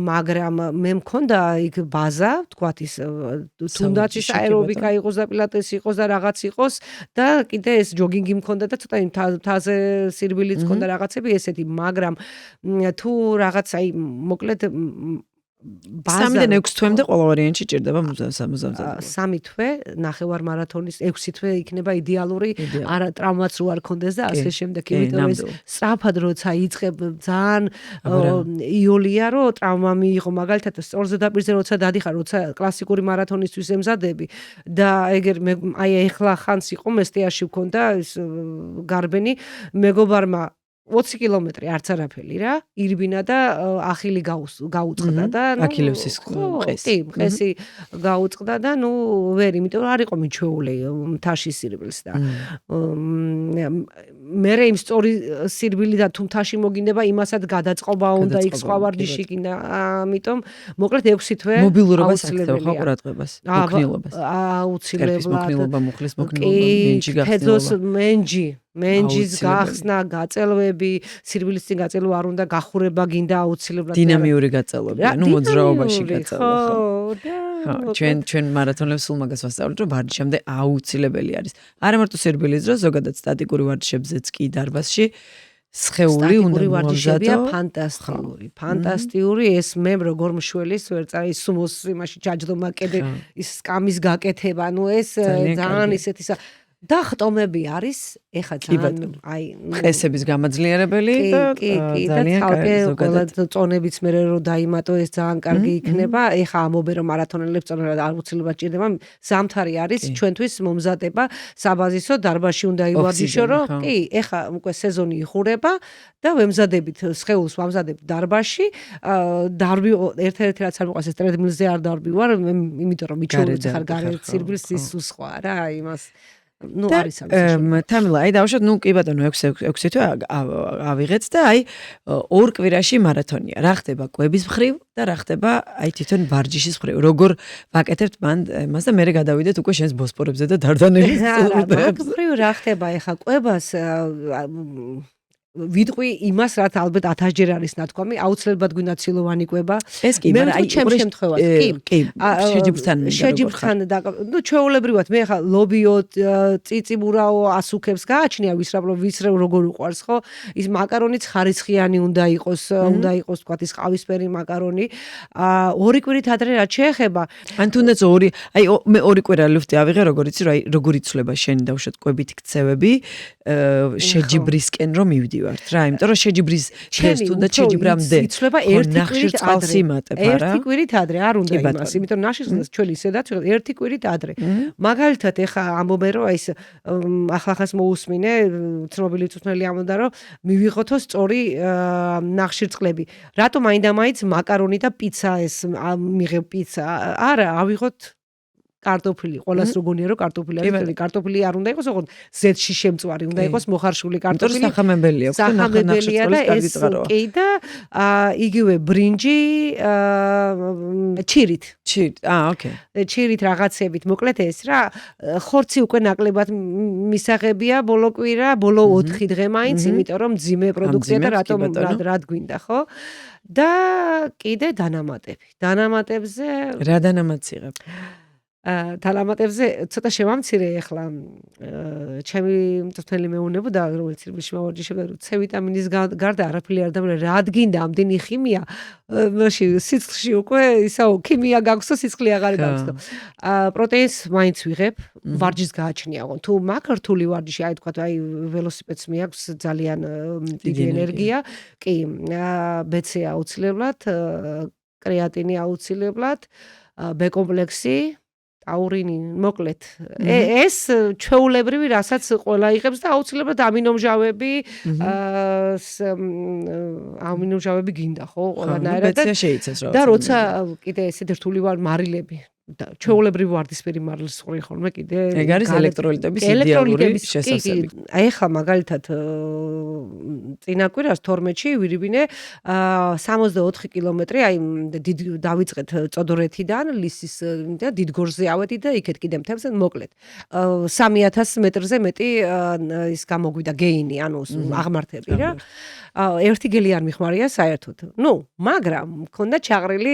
B: მაგრამ მე მქონდა იქ ბაზა ვთქვათ ის თუნდაც ის აერობიკა იყოს და პილატესი იყოს და რაღაც იყოს და კიდე ეს ჯოგინგი მქონდა და ცოტა იმ თაზე სირბილიც მქონდა რაღაცები ესეთი მაგრამ თუ რაღაც აი მოკლედ
A: 3-დან 6 თვემდე ყველა ვარიანტი ჭირდება მოსამზადებლად.
B: 3 თვე, ნახევარ მარათონის 6 თვე იქნება იდეალური, არა ტრავმაც რო არ კონდეს და ასე შემდეგ, იმიტომ ეს სწრაფად როცა იწყებ ძალიან იოლია რომ ტრავმა მიიღო, მაგალითად სწორ ზედაპირზე როცა დადიხარ, როცა კლასიკური მარათონისთვის ემზადები და ეგერ აი ეხლა ხანს იყო მესტიაში მქონდა ეს გარბენი მეგობარმა 20 კილომეტრი არც არაფერი რა, ირბინა და ახილი გაუწყდა და
A: აქილევსის
B: კი, მყესი გაუწყდა და ვერ, იმიტომ რომ არ იყო მიჩვეული მთაში სირბილს და მე იმ სწორი სირბილი და თუ მთაში მოგინდება, იმასაც გადაწყობა უნდა, იქ სხვა ვარჯიში გინდა, ამიტომ მოკლედ 6 თვე
A: მობილურობას აქცევ ხო ყურადღებას, მოქნილობას.
B: აუცილებლად.
A: მოქნილობა, მუხლის მოქნილობა, მენჯი გახსნილობა.
B: მენჯის გახსნა, გაწელვები, სირბილის წინ გაწელვა არ უნდა, გახურება გინდა აუცილებლად.
A: დინამიური გაწელვებია, მოძრაობაში გაწელვა.
B: ხო,
A: ჩვენ მარათონებს სულ მაგას ვასწავლეთ, რომ ვარჯიშამდე აუცილებელი არის. არა მარტო სირბილის დროს, ზოგადად სტატიკური ვარჯიშებზეც კი დარბაზში სხეული უნდა
B: ვარჯიშებია ფანტასტიკური, ეს მე როგორ მშველის ვერ წაი სუმოს იმაში ჯაჯდომა კედე ის სკამის გაკეთება, ეს ძალიან ისეთი დახტომები არის, ეხა ძალიან
A: ყესების გამაძლიერებელი და ძალიან კარგი
B: ზოგადად წონებიც მე რო დაიმატო ეს ძალიან კარგი იქნება. ეხა ამობე რომ მარათონელებს წონება აუცილებლად ჭირდება. ზამთარი არის ჩვენთვის მომზადება საბაზისო დარბაზში უნდა ივარჯიშო, რომ კი, ეხა უკვე სეზონი იხურება და ვემზადებით სხეულს ვამზადებთ დარბაზში. დარბი ერთ-ერთი რაც არ მოყავს ეს ტრედმილზე არ დარბი ვარ, იმიტომ რომ მიჩვეულობ ხარ გარეთ სირბილს ის სხვა რა, იმას არის ამის.
A: თამილა, დავუშვათ, კი ბატონო 6 თვე ავიღეთ და ორ კვირაში მარათონია. რა ხდება კვების მხრივ და რა ხდება თვითონ ვარჯიშის მხრივ. როგორ ვაკეთებთ მან მას და მე გადავიდეთ უკვე შენს ბოსპორებზე და დარდანელის წილვებს.
B: რა ხდება ეხა კვებას ვიტყვი იმას, რაც ალბათ 1000 ჯერ არის ნათქვამი, აუცილებლად გვინდა ცილოვანი კვება.
A: ეს კი, მაგრამ
B: ჩემს შემთხვევაში
A: კი, შეჯიბრთან
B: ჩვეულებრივად მე ხა ლობიო, წიწიბურაო ასუქებს გააჩნია ვისრებ როგორ უყვარს, ხო? ის მაკარონიც ხარისხიანი უნდა იყოს, თქვა ის ყავისფერი მაკარონი. ორი კვირით ადრე რაც შეეხება,
A: ან თუნდაც მე ორი კვირა ლუფტი ავიღე, როგორ იცი, როგორ იცვლება შენი დავუშვათ კვებითი ქცევები, შეჯიბრისკენ რომ მივიდი რა, იმიტომ რომ შეჯიბრის დღეს თუნდაც შეჯიბრამდე
B: იცლება ერთი კვირით ადრე, არ უნდა იმას, იმიტომ რომ ნახშირწყლს ჩვენი ისედაც ერთი კვირით ადრე. მაგალითად ეხა ამბობენ რომ ის ახლა მოусმინე, ცნობილი წვრთნელი ამბობდა რომ მივიღოთო სწორი ნახშირწყლები. რატომ მაინდა-მაინც მაკარონი და პიცა ეს მიღებ პიცა? არა, ავიღოთ კარტოფილი, ყველას როგონია რომ კარტოფილი არის, კარტოფილი არ უნდა იყოს, ოღონდ ზეთში შემწვარი, უნდა იყოს მოხარშული კარტოფილი.
A: სახამებელი აქვს,
B: სახამებელია და ეს კი და იგივე ბრინჯი ჩირით.
A: ოკეი.
B: ჩირით რაღაცებით, მოკლედ ეს რა, ხორცი უკვე ნაკლებად მისაღებია ბოლო კვირა, ბოლო 4 დღე მაინც, იმიტომ რომ მძიმე პროდუქცია და რატომ რა გვინდა, ხო? და კიდე დანამატები. დანამატებზე
A: რა დანამატს იღებ?
B: დანამატებზე ცოტა შევამცირე ახლა ჩემი მწვრთნელი მეუნებოდა რომელიც სირბილში მოვარჯიშებდა რომ C ვიტამინის გარდა არაფერი არ დამრე რა დგინდა ამდენი ხიმია მაშინ სიცხლში უკვე ისაო ქიმია გაქვს და სიცხლე აღარ გაქვს და პროტეინს მაინც ვიღებ ვარჯიშს გააჩნია თუ მაკრთული ვარჯიში თქვა ველოსიპედს მეაქვს ძალიან დიდი ენერგია კი BC აუცილებლად კრეატინი აუცილებლად B კომპლექსი აურინი მოკლედ ეს ჩვეულებრივი რასაც ყველა იღებს და აუცილებლად ამინომჟავები ამინომჟავები გინდა ხო ყველანაირად და როცა კიდე ესეთი რთული ვარ მარილები და ჩვეულებრივი ვარდისფერი მარილის ყური ხოლმე კიდე
A: ეგ არის ელექტროლიტების იდეალური შესაძლებელი.
B: აი ახლა მაგალითად წინა კვირას 12-ში ვირიბინე 64 კილომეტრი აი დავიწყეთ წოდორეთიდან ლისის და დიდგორზე ავედი და იქეთ კიდე მთებზე მოკლედ 3000 მეტრზე მეტი ის გამოგვიდა გეინი ანუ აღმართები რა ერთი გელი არ მიხმარია საერთოდ. მაგრამ მქონდა ჩაღრილი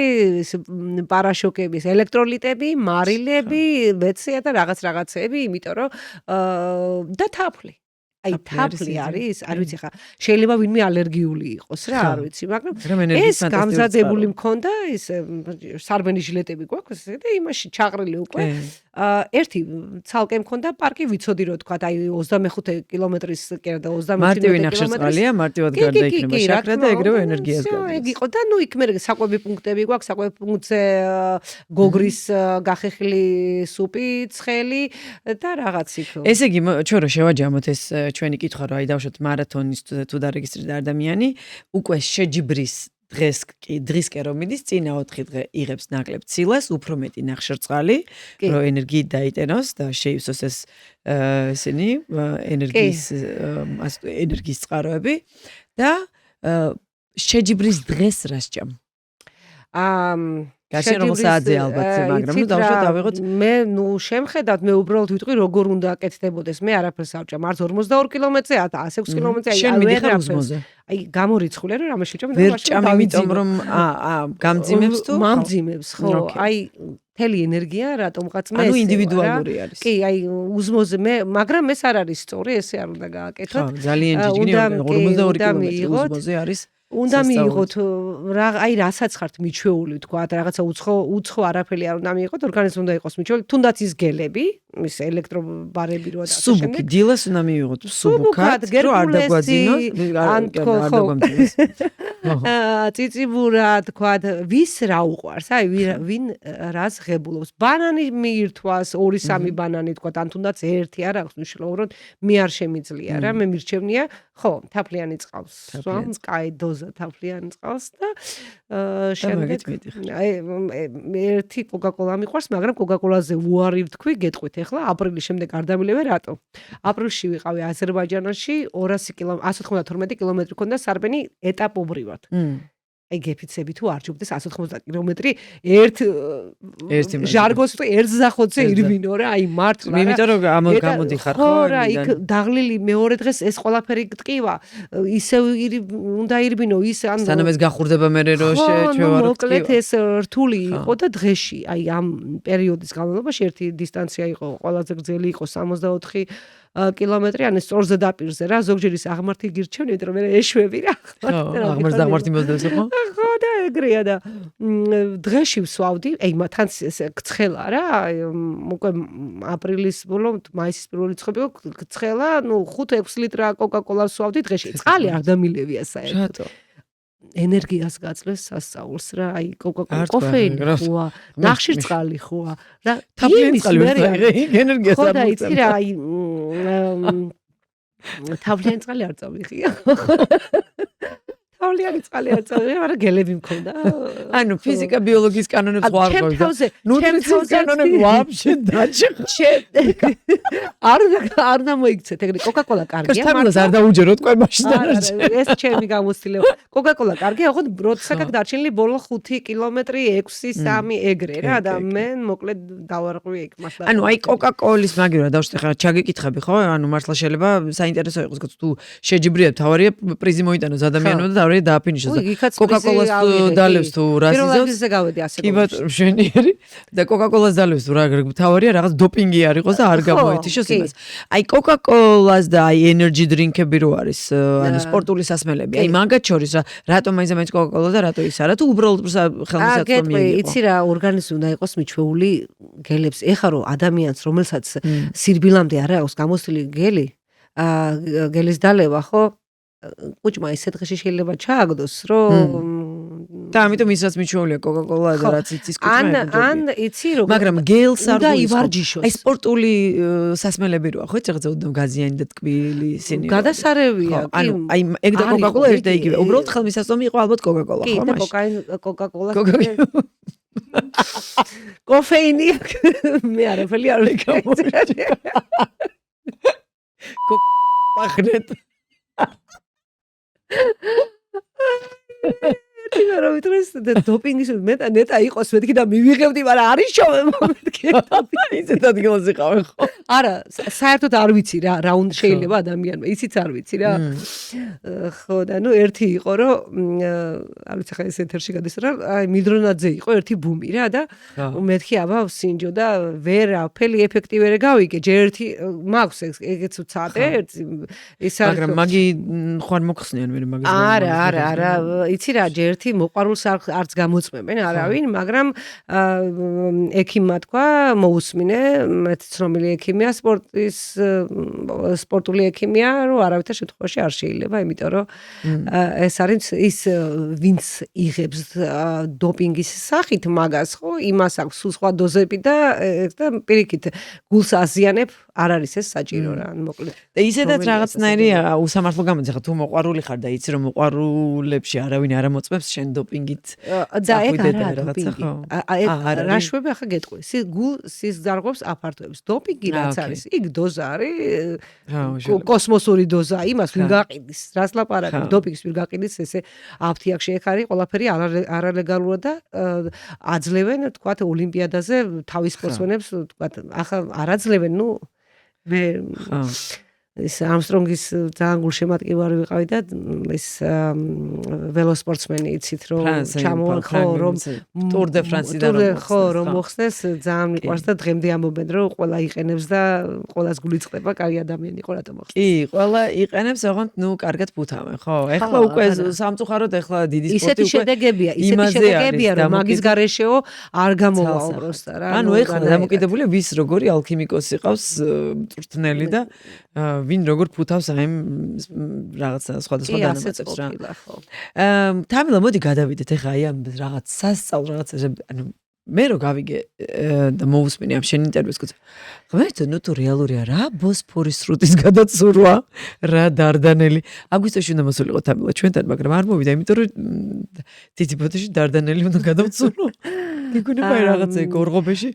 B: პარაშოკების ელექტროლიტები, მარილები, BC და რაღაცეები, იმიტომ რომ და თაფლი. აი თაფლი არის, არ ვიცი ხა, შეიძლება ვინმე ალერგიული იყოს რა, არ ვიცი, მაგრამ ეს გამზადებული მქონდა, ის სარბენი ჟილეტები გვაქვს და იმაში ჩაღრილი უკვე. ერთი ცალკე მქონდა პარკი ვიცოდი რომ თქვა აი 25 კილომეტრის კი და 25
A: მარტივი ნახშირწყალია, მარტივად გარდა იქნება შაქრა და ეგრევე ენერგიას გადის.
B: ეგ იყო და იქ მე საკვები პუნქტები გვაქვს, საკვები პუნქტზე გოგრის გახეხილი სუპი, ცხელი და რაღაც იქ.
A: ესე იგი, ჩვენ რო შევაჯამოთ ეს ჩვენი კითხვა რომ აი დავშოთ მარათონის თუ დარეგისტრირდა ადამიანი უკვე შეჯიბრის დღისკენ რომ მიდის წინა 4 დღე იღებს ნაკლებ ცილას, უფრო მეტი ნახშირწყალი, რომ ენერგიით დაიტენოს და შეივსოს ეს ესენი ენერგიის წყაროები და შეჯიბრის დღეს რა სჭამ? გასცენ რომ საათზე ალბათ, მაგრამ დავშოთ დავიღოთ
B: მე შემხედავთ მე უბრალოდ ვიტყვი როგორ უნდა აკეთდებოდეს მე არაფერს ავჭამ არც 42 კილომეტრზე 106 კილომეტრზე
A: შენ მიდიხარ უსმოზე
B: აი გამორიცხული რა რამე შეჭამ
A: ვერ ჭამ იმიტომ რომ გამძიმებს თუ
B: მამძიმებს ხო აი მთელი ენერგია რატომღაც მე
A: ანუ ინდივიდუალური არის
B: კი აი უსმოზე მე მაგრამ ეს არ არის სწორი ესე არ უნდა გააკეთოთ
A: ხო ძალიან ჯიჯგინი 42 კილომეტრი უსმოზე არის
B: უნდა მიიღოთ რა აი რასაც ხართ მიჩვეული თქვა რაღაცა უცხო არაფერი არ უნდა მიიღოთ ორგანიზმი უნდა იყოს მიჩვეული თუნდაც ის გელები ის ელექტრობარები რო და
A: ასე შემდეგ დილას უნდა მიიღოთ სუბუქად რომ არ დაგვაძინოს არ დაგვამძინოს
B: ციციბურა თქვა ვის რა უყვარს აი ვინ რას ღებულობს ბანანი მიირთვას 2-3 ბანანი თქვა ან თუნდაც ერთი არ აქვს მნიშვნელოვნად მე არ შემიძლია რა მე მირჩევნია ხო თაფლიანი წყავს სვამ კაი დოზა თაფლიანი წყავს და შემდეგ ერთი კოკაკოლა მიყვარს მაგრამ კოკაკოლაზე უარი ვთქვი გეტყვით ეხლა აპრილის შემდეგ არ დამილევე რატო აპრილში ვიყავი აზერბაიჯანში 192 კილომეტრი ქონდა სარბენი ეტაპობრივად აი გეფიცები თუ არ ჯობდეს 190 კილომეტრი ერთ ჟარგონს თუ ერთ ზახოთზე ირბინო რა აი მართლა რა
A: იმიტომ რომ გამოდიხარ ხო
B: რა იქ დაღლილი მეორე დღეს ეს ყველაფერი გტკივა ისევ უნდა ირბინო ის ან
A: სანამ ეს გახურდება მე რო შეჩვევა რო
B: მოკლედ ეს რთული იყო და დღეში აი ამ პერიოდის განმავლობაში ერთი დისტანცია იყო ყველაზე გრძელი იყო 64 კილომეტრი ან სწორ ზედაპირზე რა ზოგჯერ ის აღმართი გირჩევნი იმიტომ რომ მე ეშვები რა
A: აღმართი მოსდევს ხო
B: ხო და ეგრეა და დღეში ვსვავდი აი თან ცხელა რა უკვე აპრილის ბოლო მაისის პირველი რიცხვები ცხელა ნუ 5-6 ლიტრა კოკაკოლა ვსვავდი დღეში წყალი არ დამილევია საერთოდ ენერგიას გაძლევს სასწაულს რა აი კოკაკოლა კოფეინი ხოა ნახშირწყალი ხოა რა
A: თაფლიანი წყალი ვერ ენერგიას
B: ხო და იცი რა აი თაფლიანი წყალი არ წავიღია თავლიანი წყალი არ წავიღე, მაგრამ გელები მქონდა.
A: ანუ ფიზიკა ბიოლოგიის კანონებს ვარ ყავდა. ნუტრიციის კანონები ვაფშე დაჭი.
B: არ მოიქცეთ, ეგრე კოკაკოლა კარგია.
A: კასტამილას არ დაუჯეროთ ყო მაშინ დარჩა.
B: ეს ჩემი გამოცდილება. კოკაკოლა კარგია, ხო როდესაც დარჩენილი ბოლო 5 კილომეტრი 6-3 ეგრე რა და მე მოკლედ დავარღვი ეგ მასლა.
A: ანუ აი კოკაკოლის მაგივრა დავშტე ხა ჩაგიკითხები ხო? ანუ მართლა შეიძლება საინტერესო იყოს თუ შეჯიბრიებ თავარია პრიზი მოიტანოს ადამიანმა და დააფინიშოს და კოკაკოლას დალევს თუ რა
B: სიზონზე გავედი ასე
A: კი ბატონო მშვენიერი და კოკაკოლას დალევს თუ რა თავარია რაღაც დოპინგი არ იყოს და არ გამოეთიშოს იმას აი კოკაკოლას და აი ენერჯი დრინკები რო არის ანუ სპორტული სასმელები აი მაგათ შორის რა რატომ მაინც კოკაკოლა და რატო ის არა თუ უბრალოდ ხელმისაწვდომი იყო
B: იცი რა ორგანიზმი უნდა იყოს მიჩვეული გელებს ეხა რო ადამიანს რომელსაც სირბილამდე არ აქვს გამოსული გელი გელის დალევა ხო კუჭმა ისეთ დღეში შეიძლება ჩააგდოს, რომ
A: და ამიტომ ისაც მიჩვეულია კოკაკოლა და რაც იცის კუჭმა
B: ან იცი რომ
A: მაგრამ გელს არ
B: ივარჯიშოს.
A: აი სპორტული სასმელები როა ხო ეცაღა უდამ გაზიანი და ტკბილი სინი.
B: გადასარევია, კი.
A: ანუ აი ეგ და კოკაკოლა ერთ და იგივე. უბრალოდ ხელმისაწვდომი იყო ალბათ კოკაკოლა, ხო
B: მაშინ? კი, და კოკაკოლა. კოფეინი მე არაფერი არ ვიქამოჭი.
A: პახრეთ
B: ტიმერო ვიტრეს და დოპინგის ნეტა იყოს მეთქი და მივიღებდი, მაგრამ არის შოვე მომეთქი.
A: ისეთ ადგილას იყავენ ხო?
B: არა, საერთოდ არ ვიცი რა უნდა შეიძლება ადამიანმა, ისიც არ ვიცი რა. ხო და ნუ ერთი იყო რომ არ ვიცი ხა ეს ეთერში გადის რა, აი მიდრონაძე იყო ერთი ბუმი რა და მეთქი აბა სინჯო და ვერაფერი ეფექტი ვერ გავიგე, ჯერ ერთი მაქვს ეგეც უცადე, ის არის
A: მაგრამ მაგი ხوار მოხსნიან მე მაგის.
B: არა, იცი რა ჯერ ერთი მოყარულს არც გამოწმებენ არავინ, მაგრამ ექიმმა თქვა, მოусმინე, მეცნობილი ექიმია, სპორტული ექიმია, რომ არავითარ შემთხვევაში არ შეიძლება, იმიტომ რომ ეს არის ის ვინც იღებს დოპინგის სახით მაგას, ხო, იმას აქვს სულ სხვა დოზები და პირიქით გულს აზიანებ არ არის ეს საჭირო რა, მოკლედ.
A: და ისედაც რაღაცნაირი უსამართლო გამოდის, ხა თუ მოყვარული ხარ და იცი რომ მოყვარულებში არავინ არ ამოწმებს შენ დოპინგით.
B: და ეგ არა დოპინგი. რა შვები ახლა გეტყვი. სის ზარღვებს აფართოებს. დოპინგი რაც არის, იქ დოზა არის. კოსმოსური დოზა, იმას ვინ გაყიდის, რას ლაპარაკობ, დოპინგს ვინ გაყიდის, ესე აფთიაქში ეგ არის, ყველაფერი არალეგალურა და აძლევენ, თქვათ, ოლიმპიადაზე თავის სპორტსმენებს, თქვათ, ახლა არ აძლევენ, მე ეს ამსტრონგის ძალიან გულშემატკივარი ვიყავი და ეს ველოსპორტსმენი იცით რომ ჩამოხო რომ
A: ტურ დე ფრანსიდან
B: რომ მოხსნეს ძალიან მიყვარს და დღემდე ამბობენ რომ ყველა იყენებს და ყველას გული წყდება კაი ადამიანი იყო რატომ მოხსნეს
A: კი ყველა იყენებს ოღონდ კარგად ფუთავენ ხო ეხლა უკვე სამწუხაროდ ეხლა დიდი სპორტი უკვე
B: ისეთი შედეგებია რომ მაგის გარეშეო არ გამოვა უბრალოდ რა
A: ანუ ეხლა დამოკიდებულია ვის როგორი ალქიმიკოსი ყავს მწვრთნელი და ვინ როგორ ფუთავს აი რაღაცა სხვადასხვა დანამატებს რა. თამილა მოდი გადავიდეთ ეხლა აი ამ რაღაც სასწავლო რაღაცა ანუ მე რო გავიგე და მოусმინე ამ შენ ინტერვიუს გქონდა. ღმერთო ნუ თუ რეალურია რა ბოსფორის სრუტის გადაცურვა რა დარდანელი. აგვისტოში უნდა მოსულიყო თამილა ჩვენთან მაგრამ არ მოვიდა იმიტომ რომ თითიფოთში დარდანელი უნდა გადავცურო. გიგონება რაღაცა გორღობეში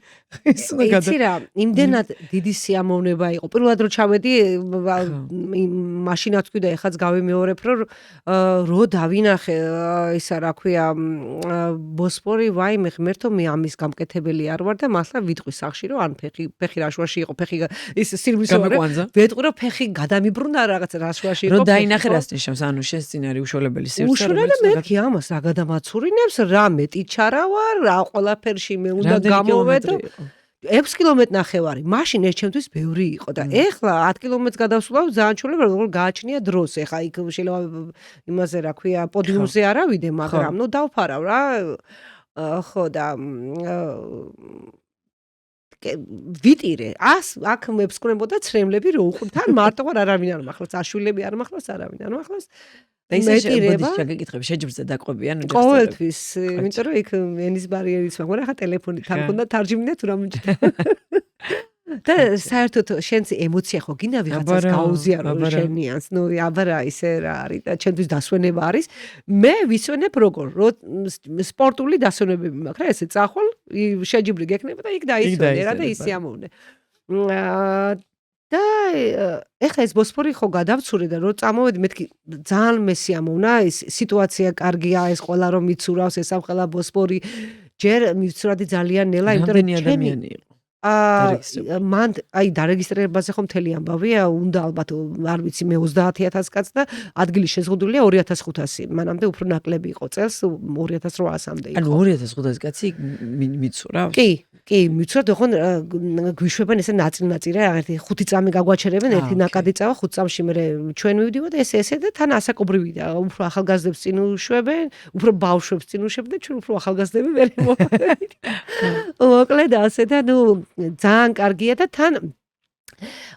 A: ის უნდა გადა.
B: იცი რა, იმდენად დიდი სიამოვნება იყო. პირველად რო ჩავედი, მაშინაც ვიდა, ეხაც გავიმეორებ, რომ რო დავინახე ისა რა ქვია, ბოსფორი, ვაიმე, ღმერთო, მე ამის გამკეთებელი არ ვარ და მართლა ვიტყვი სახში, რომ ან ფეხი რაშვაში იყო, ფეხი ის სილვისო არა. ვეტყვი, რომ ფეხი გადამიბრუნდა რაღაცა რაშვაში იყო.
A: რო დაინახე რას ნიშნავს, ანუ შენ სცენარი უშუალებელი სივრცე.
B: უშუალო მეთქი ამას რა გადამაცურინებს, რა მეტი ჩარა ვარ, რა ყველაფერში მე უნდა გამოვედო 6 კილომეტრი ნახევარი. მაშინ ეს ჩემთვის ბევრი იყო და ეხლა 10 კილომეტრს გადავსულავ ძალიან ჩულება რომ გააჩნია დროს. ეხლა იქ შეიძლება იმაზე რა ქვია პოდიუმზე არავიდე, მაგრამ ნუ დავფარავ რა. ხო და ვიტირე. აქ მეფსკვნებოდა ცრემლები რო უყურთან მარტო არავინ არ მახლავს, აშვილები არ მახლავს, არავინ არ მახლავს.
A: და ისე შეგეკითხები შეჯიბრზე დაყვებიან
B: ოჯახს ყოველთვის იმიტომ რომ იქ ენის ბარიერიც მაგრამ ახლა ტელეფონი თან მქონდა თარჯიმნია თუ რა მომჭირდა და საერთოდ შენც ემოცია ხო გინდა ვიღაცას გაუზიარო შენიანს ნუ აბარა ისე რა არის და ჩემთვის დასვენება არის მე ვისვენებ როგორ სპორტული დასვენებები მაქვს რა ესე წახვალ შეჯიბრი გექნება და იქ დაისვენე რა და ისიამოვნე და ეხლა ეს ბოსფორი ხო გადავცურე და რო წამოვედი მეთქი ძალიან მესიამოვნა ეს სიტუაცია კარგია ეს ყველა რომ მიცურავს ეს ამხელა ბოსფორი ჯერ მიცურადი ძალიან ნელა იმიტომ რომ
A: ადამიანი იყო
B: მან აი დარეგისტრირებაზე ხო მთელი ამბავია უნდა ალბათ არ ვიცი მე 30000 კაც და ადგილი შეზღუდულია 2500 მანამდე უფრო ნაკლები იყო წელს 2800-მდე იყო
A: ანუ 2500 კაცი მიცურავს
B: კი მიცურა ხო გვიშვებენ ესე ნაწილ-ნაწილ რა ერთი 5 წამი გაგვაჩერებენ ერთი ნაკადი წავა 5 წამში მე ჩვენ მივდივართ ესე და თან ასაკობრივია უფრო ახალგაზრდებს წინ უშვებენ უფრო ბავშვებს წინ უშვებენ ჩვენ უფრო ახალგაზრდები ვერ მოვაყენთ მოკლედ ასე და ნუ ძალიან კარგია და თან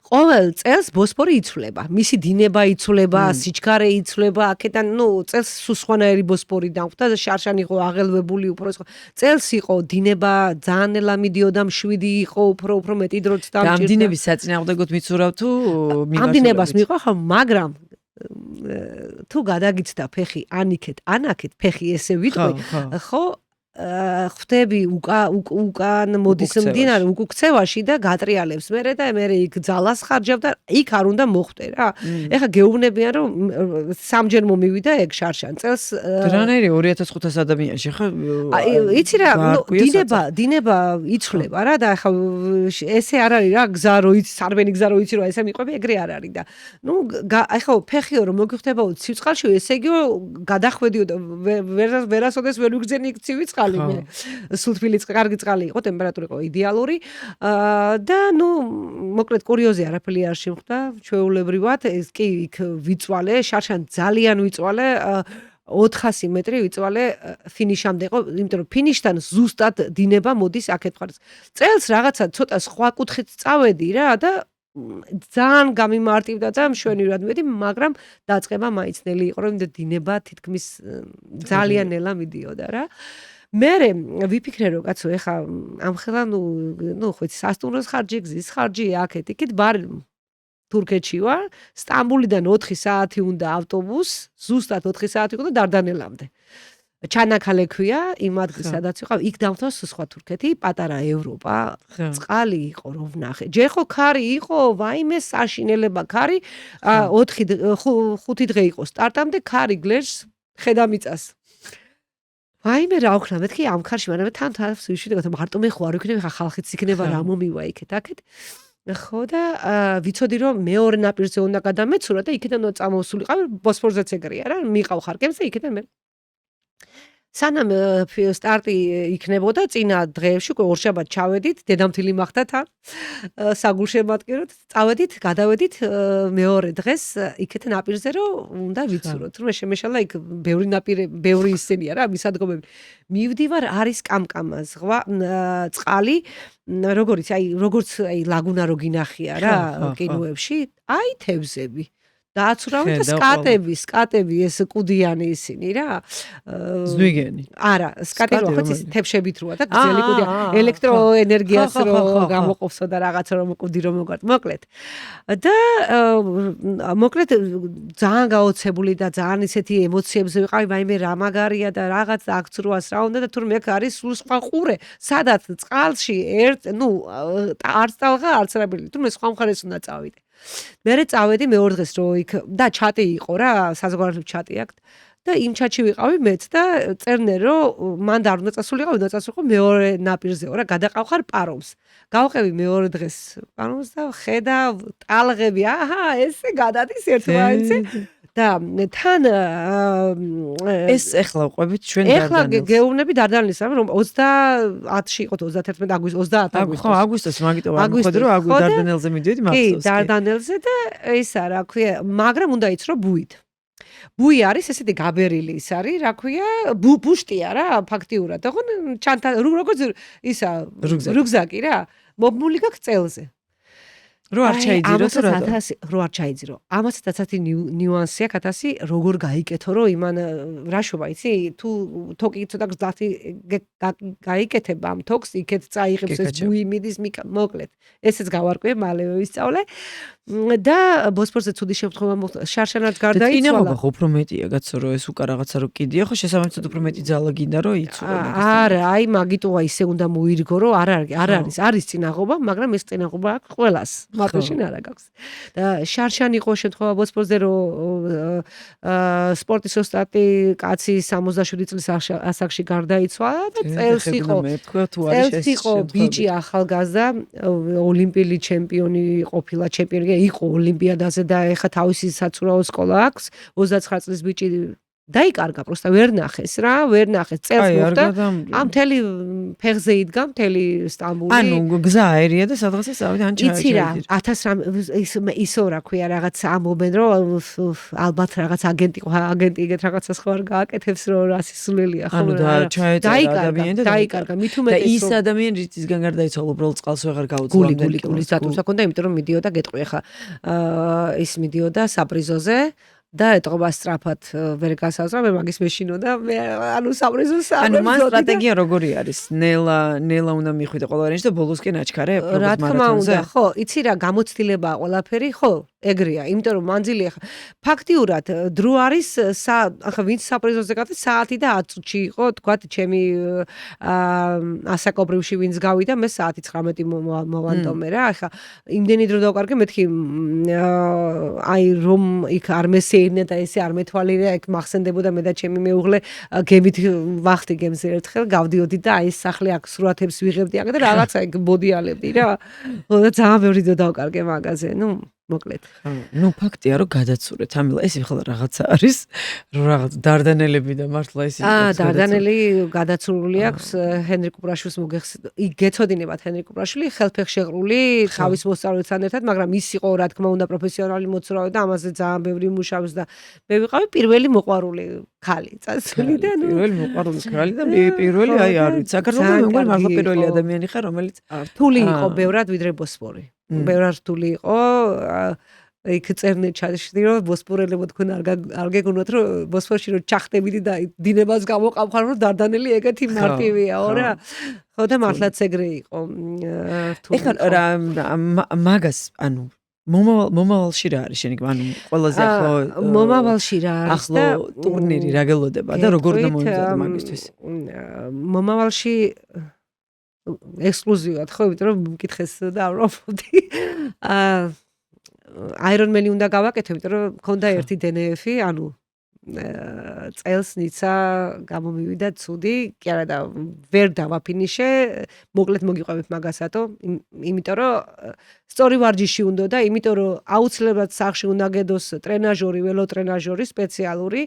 B: ყოველ წელს ბოსფორი იცვლება. მისი დინება იცვლება, სიჩქარე იცვლება, აქედან ნუ წელს სუსხვანაერი ბოსფორი დამხვდა და შარშანი იყო აღელვებული უფრო წელს იყო დინება ძალიან ნელა მიდიოდა 7 იყო უფრო მეტი დროც დამჭირდა.
A: ამ დინების საწინააღმდეგოდ მიცურავ თუ
B: ამ დინებას მიყვა ხო, მაგრამ თუ გადაგიცდა ფეხი ანიქეთ, ანაკეთ ფეხი ესე ვიტყვი, ხო ხვდები უკან მოდის მდინარე უკუქცევაში და გატრიალებს მერე და მე იქ ძალას ხარჯავ და იქ არ უნდა მოხვდე რა. ეხლა გეუბნებიან რომ სამჯერ მომივიდა ეგ შარშან წელს
A: რანაირი 2500 ადამიანში ხა
B: იცი რა დინება იცვლება რა და ეხლა ესე არ არის რა გზა რო იცი სარბენი გზა რო იცი რა ესე მიყვები ეგრე არ არის და ნუ ეხლა ფეხიო რომ მოგიხდებაო ცივწყალში ესე იგივე გადახვედიო და ვერასოდეს ვერ ვიგზენი იქ ცივი წყალი სულ თბილი კარგი წყალი იყო ტემპერატურა იყო იდეალური და ნუ მოკლედ კურიოზი არაფერი არ შემხვდა ჩვეულებრივად ეს კი იქ ვიწვალე შარშან ძალიან ვიწვალე 400 მეტრი ვიწვალე ფინიშამდე იყო იმიტომ რომ ფინიშთან ზუსტად დინება მოდის აქეთ მხარეს წელს რაღაცა ცოტა სხვა კუთხით წავედი რა და ძალიან გამიმარტივდა და მშვენივრად მივედი მაგრამ დაწყება მაინც ნელი იყო რომ დინება თითქმის ძალიან ნელა მიდიოდა რა მე ვიფიქრე რომ კაცო ეხა ამხელა ნუ ხო იცი სასტუმროს ხარჯი გზის ხარჯი აქეთ იქით ბარ თურქეთში ვარ სტამბულიდან 4 საათი უნდა ავტობუს ზუსტად 4 საათი უნდა დარდანელამდე ჩანაქალე ქვია იმ ადგილს სადაც ვიყავ იქ დავთვალე სხვა თურქეთი პატარა ევროპა წყალი იყო რომ ვნახე ჯერ ხო ქარი იყო ვაიმე საშინელება ქარი 4-5 დღე იყო სტარტამდე ქარი გლერს ხედამიწას ვაიმე რა ვქნა მეთქი ამ ქარში მაგრამ თან თავს ვიშვიდი მარტო მე ხო არ ვიქნები ხა ხალხიც იქნება რა მომივა იქეთ აქეთ ხო და ვიცოდი რომ მეორე ნაპირზე უნდა გადამეცურა და იქიდან უნდა წამოსულიყავ ბოსფორზეც ეგრეა რა მიყავ ხარკემს და იქიდან მე სანამ სტარტი იქნებოდა წინა დღეებში უკვე ორშაბათ ჩავედით დედამთილი მახდა თან საგულშემატკივროდ წავედით გადავედით მეორე დღეს იქეთ ნაპირზე რომ უნდა ვიცუროთ რომ შემეშალა იქ ბევრი ნაპირე ბევრი ისენია რა მისადგომები მივდივარ არის კამკამა ზღვა წყალი როგორიც აი ლაგუნა რო გინახია რა კინოებში აი თევზები დააცურავენ და სკატები ეს კუდიანი ისინი რა
A: ზვიგენი
B: არა სკატები ხო ის თევშებით როა და გზელი კუდიანი ელექტროენერგიას რო გამოყოფსო და რაღაცა რომ კუდი რომ მოგვართ მოკლედ და მოკლედ ძალიან გაოცებული და ძალიან ისეთი ემოციებზე ვიყავი ვაიმე რა მაგარია და რაღაც აქცრუას რა უნდა და თურმე არის სულ სხვა ყურე სადაც წყალში არც ტალღა არც რაბილი თურმე სხვა მხარეს უნდა წავიდე მერე წავედი მეორე დღეს რო იქ და ჩატი იყო რა საზღვარგარეთ ჩატი აქვს და იმ ჩატში ვიყავი მეც და წერდნენ რომ მან და არ უნდა წასულიყავი უნდა წასულიყო მეორე ნაპირზეო რა გადაყავხარ პარომს გავყევი მეორე დღეს პარომს და ხედავ ტალღები აჰა ესე გადადის ერთმანეთზე და თან
A: ეს ეხლა ვყვებით ჩვენ
B: ეხლა გეუბნები დარდანელს რომ 30-ში იყო 31 აგვისტოს 30 აგვისტოს
A: ხო აგვისტოს მაგიტომ არ მიხოდი რომ დარდანელზე მიდივიდი მახსოვს
B: კი დარდანელზე და ისა რა ქვია მაგრამ უნდა იცრო ბუით ბუი არის ესეთი გაბერილი ის არის რა ქვია ბუშტია რა ფაქტიურად ხო ჩანთა როგორც ისა რუგზაკი რა მობმული გაქვს წელზე
A: რო არ ჩაიძირო თუ რატო
B: რო არ ჩაიძირო ამასაც ასეთი ნიუანსი აქვს 1000 როგორ გაიკეთო რომ იმან რაშობა იცი თუ თოკი ცოტა გზათი გაიკეთებ ამ თოქს იქეთ წაიღებს ეს ბუი მიდის მოკლედ ესეც გავარკვიე მალევე ვისწავლე და ბოსფორზე ცუდი შემთხვევა შარშანაც გარდაიცვალა
A: ხო უფრო მეტია კაცო რომ ეს უკა რაღაცა რო კიდია ხო შესაბამისად უფრო მეტი ძალა გინდა რომ იცურო
B: არა აი მაგიტოა ისე უნდა მოირგო რომ არ არის წინაღობა მაგრამ ეს წინაღობა აქვს ყველას მარტოშინ არა გაქვს და შარშან იყო შემთხვევა ბოსფორზე რომ სპორტის ოსტატი კაცი 67 წლის ასაკში გარდაიცვალა და წელს იყო ბიჭი ახალგაზრდა ოლიმპიური ჩემპიონი ყოფილა ჩემპიონი იყო ოლიმპიადაზე და ეხა თავისი საცურაო სკოლა აქვს 29 წლის ბიჭი დაიკარგა პროსტა ვერ ნახეს წელს მოხდა ამ თელი ფეხზე იდგა მთელი სტამბული
A: ანუ გზა აერია და სადღაცა წავიდა ან
B: იცი რა 1000 ისო რა ქვია რაღაც ამობენ რომ ალბათ რაღაც აგენტი ეგეთ რაღაცას ხო არ გააკეთებს რომ რასისულელია ხო დაიკარგა მით უმეტეს
A: და ის ადამიანი რითისგან გარდაიცვალა უბრალოდ წყალს ვეღარ გაუძლევდა
B: გულის დატვირთვა ჰქონდა იმიტომ რომ მიდიოდა გეტყვი ხა ის მიდიოდა საპრიზოზე და ეტყობა სწრაფად ვერ გასაზრა მე მაგის მეშინოდა მე ანუ საპრიზოს
A: ანუ მან სტრატეგია როგორი არის ნელა უნდა მიხვიდე ყველა რენჯს და ბოლოსკენ აჩქარე
B: რა თქმა უნდა ხო იცი რა გამოცდილებაა ყველაფერი ხო ეგრეა იმიტომ რომ მანძილი ახლა ფაქტიურად დრო არის ახლა ვინც საპრიზოზე გადის საათი და 10 წუთში იყო თქვათ ჩემი ასაკობრივში ვინც გავიდა მე საათი 19 მოვანტომე რა ახლა იმდენი დრო დავკარგე მეთქი აი რომ იქ არ მესეირნე და ესე არ მეთვალირე იქ მახსენდებოდა მე და ჩემი მეუღლე გემით ვახტი გემზე ერთხელ გავდიოდი და აი სახლი აქ სურათებს ვიღებდი აქ და რაღაცა იქ ბოდიალებდი რა და ძალიან ბევრი დრო დავკარგე მაგაზე მოკლედ.
A: ნუ ფაქტია რომ გადაცურეთ. ამილა ეს ხალხ რაღაცა არის, რომ რაღაც დარდანელები და მართლა ეს
B: დარდანელი გადაცურული აქვს ჰენრი კუპრაშვილის გეცოდინებათ ჰენრი კუპრაშვილი ხელფეხშეღრული თავის მოსწავლეთან ერთად, მაგრამ ის იყო რა თქმა უნდა პროფესიონალი მოცურავე და ამაზე ძალიან ბევრი მუშაობს და მე ვიყავი პირველი მოყვარული ხალი წასული და ნუ
A: პირველი მოყვარული ხალი და მე პირველი აი არ ვიცი საქართველოს მე მგონი მართლა პირველი ადამიანი ხარ რომელიც
B: რთული იყო ბევრად ვიდრე ბოსფორი ბევრად რთული იყო იქ წერდნენ ჩაშდი რომ ბოსფორელებო თქვენ არ გეგონოთ რომ ბოსფორში რომ ჩახტებიდი და დინებას გამოყავხარ რომ დარდანელი ეგეთი მარტივიაო რა ხო და მართლაც ეგრე იყო
A: ეხლა რა მაგას ანუ მომავალში რა არის შენი ანუ ყველაზე ხო
B: მომავალში რა არის
A: და ტურნირი რა გელოდება და როგორ უნდა მოიმზადო მაგისთვის
B: მომავალში ექსკლუზიურად ხო იმიტომ რომ მკითხეს და ავრობდი აირონმენი უნდა გავაკეთო იმიტომ რომ მქონდა ერთი DNF-ი ანუ წელს ниცა გამომივიდა ცუდი კი არა და ვერ დავაფინიშე მოკლედ მოგიყვებით მაგასათო იმიტომ რომ სწორი ვარჯიში უნდა და იმიტომ რომ აუცილებლად სახში უნდა გედოს ტრენაჟორი ველოტრენაჟორი სპეციალური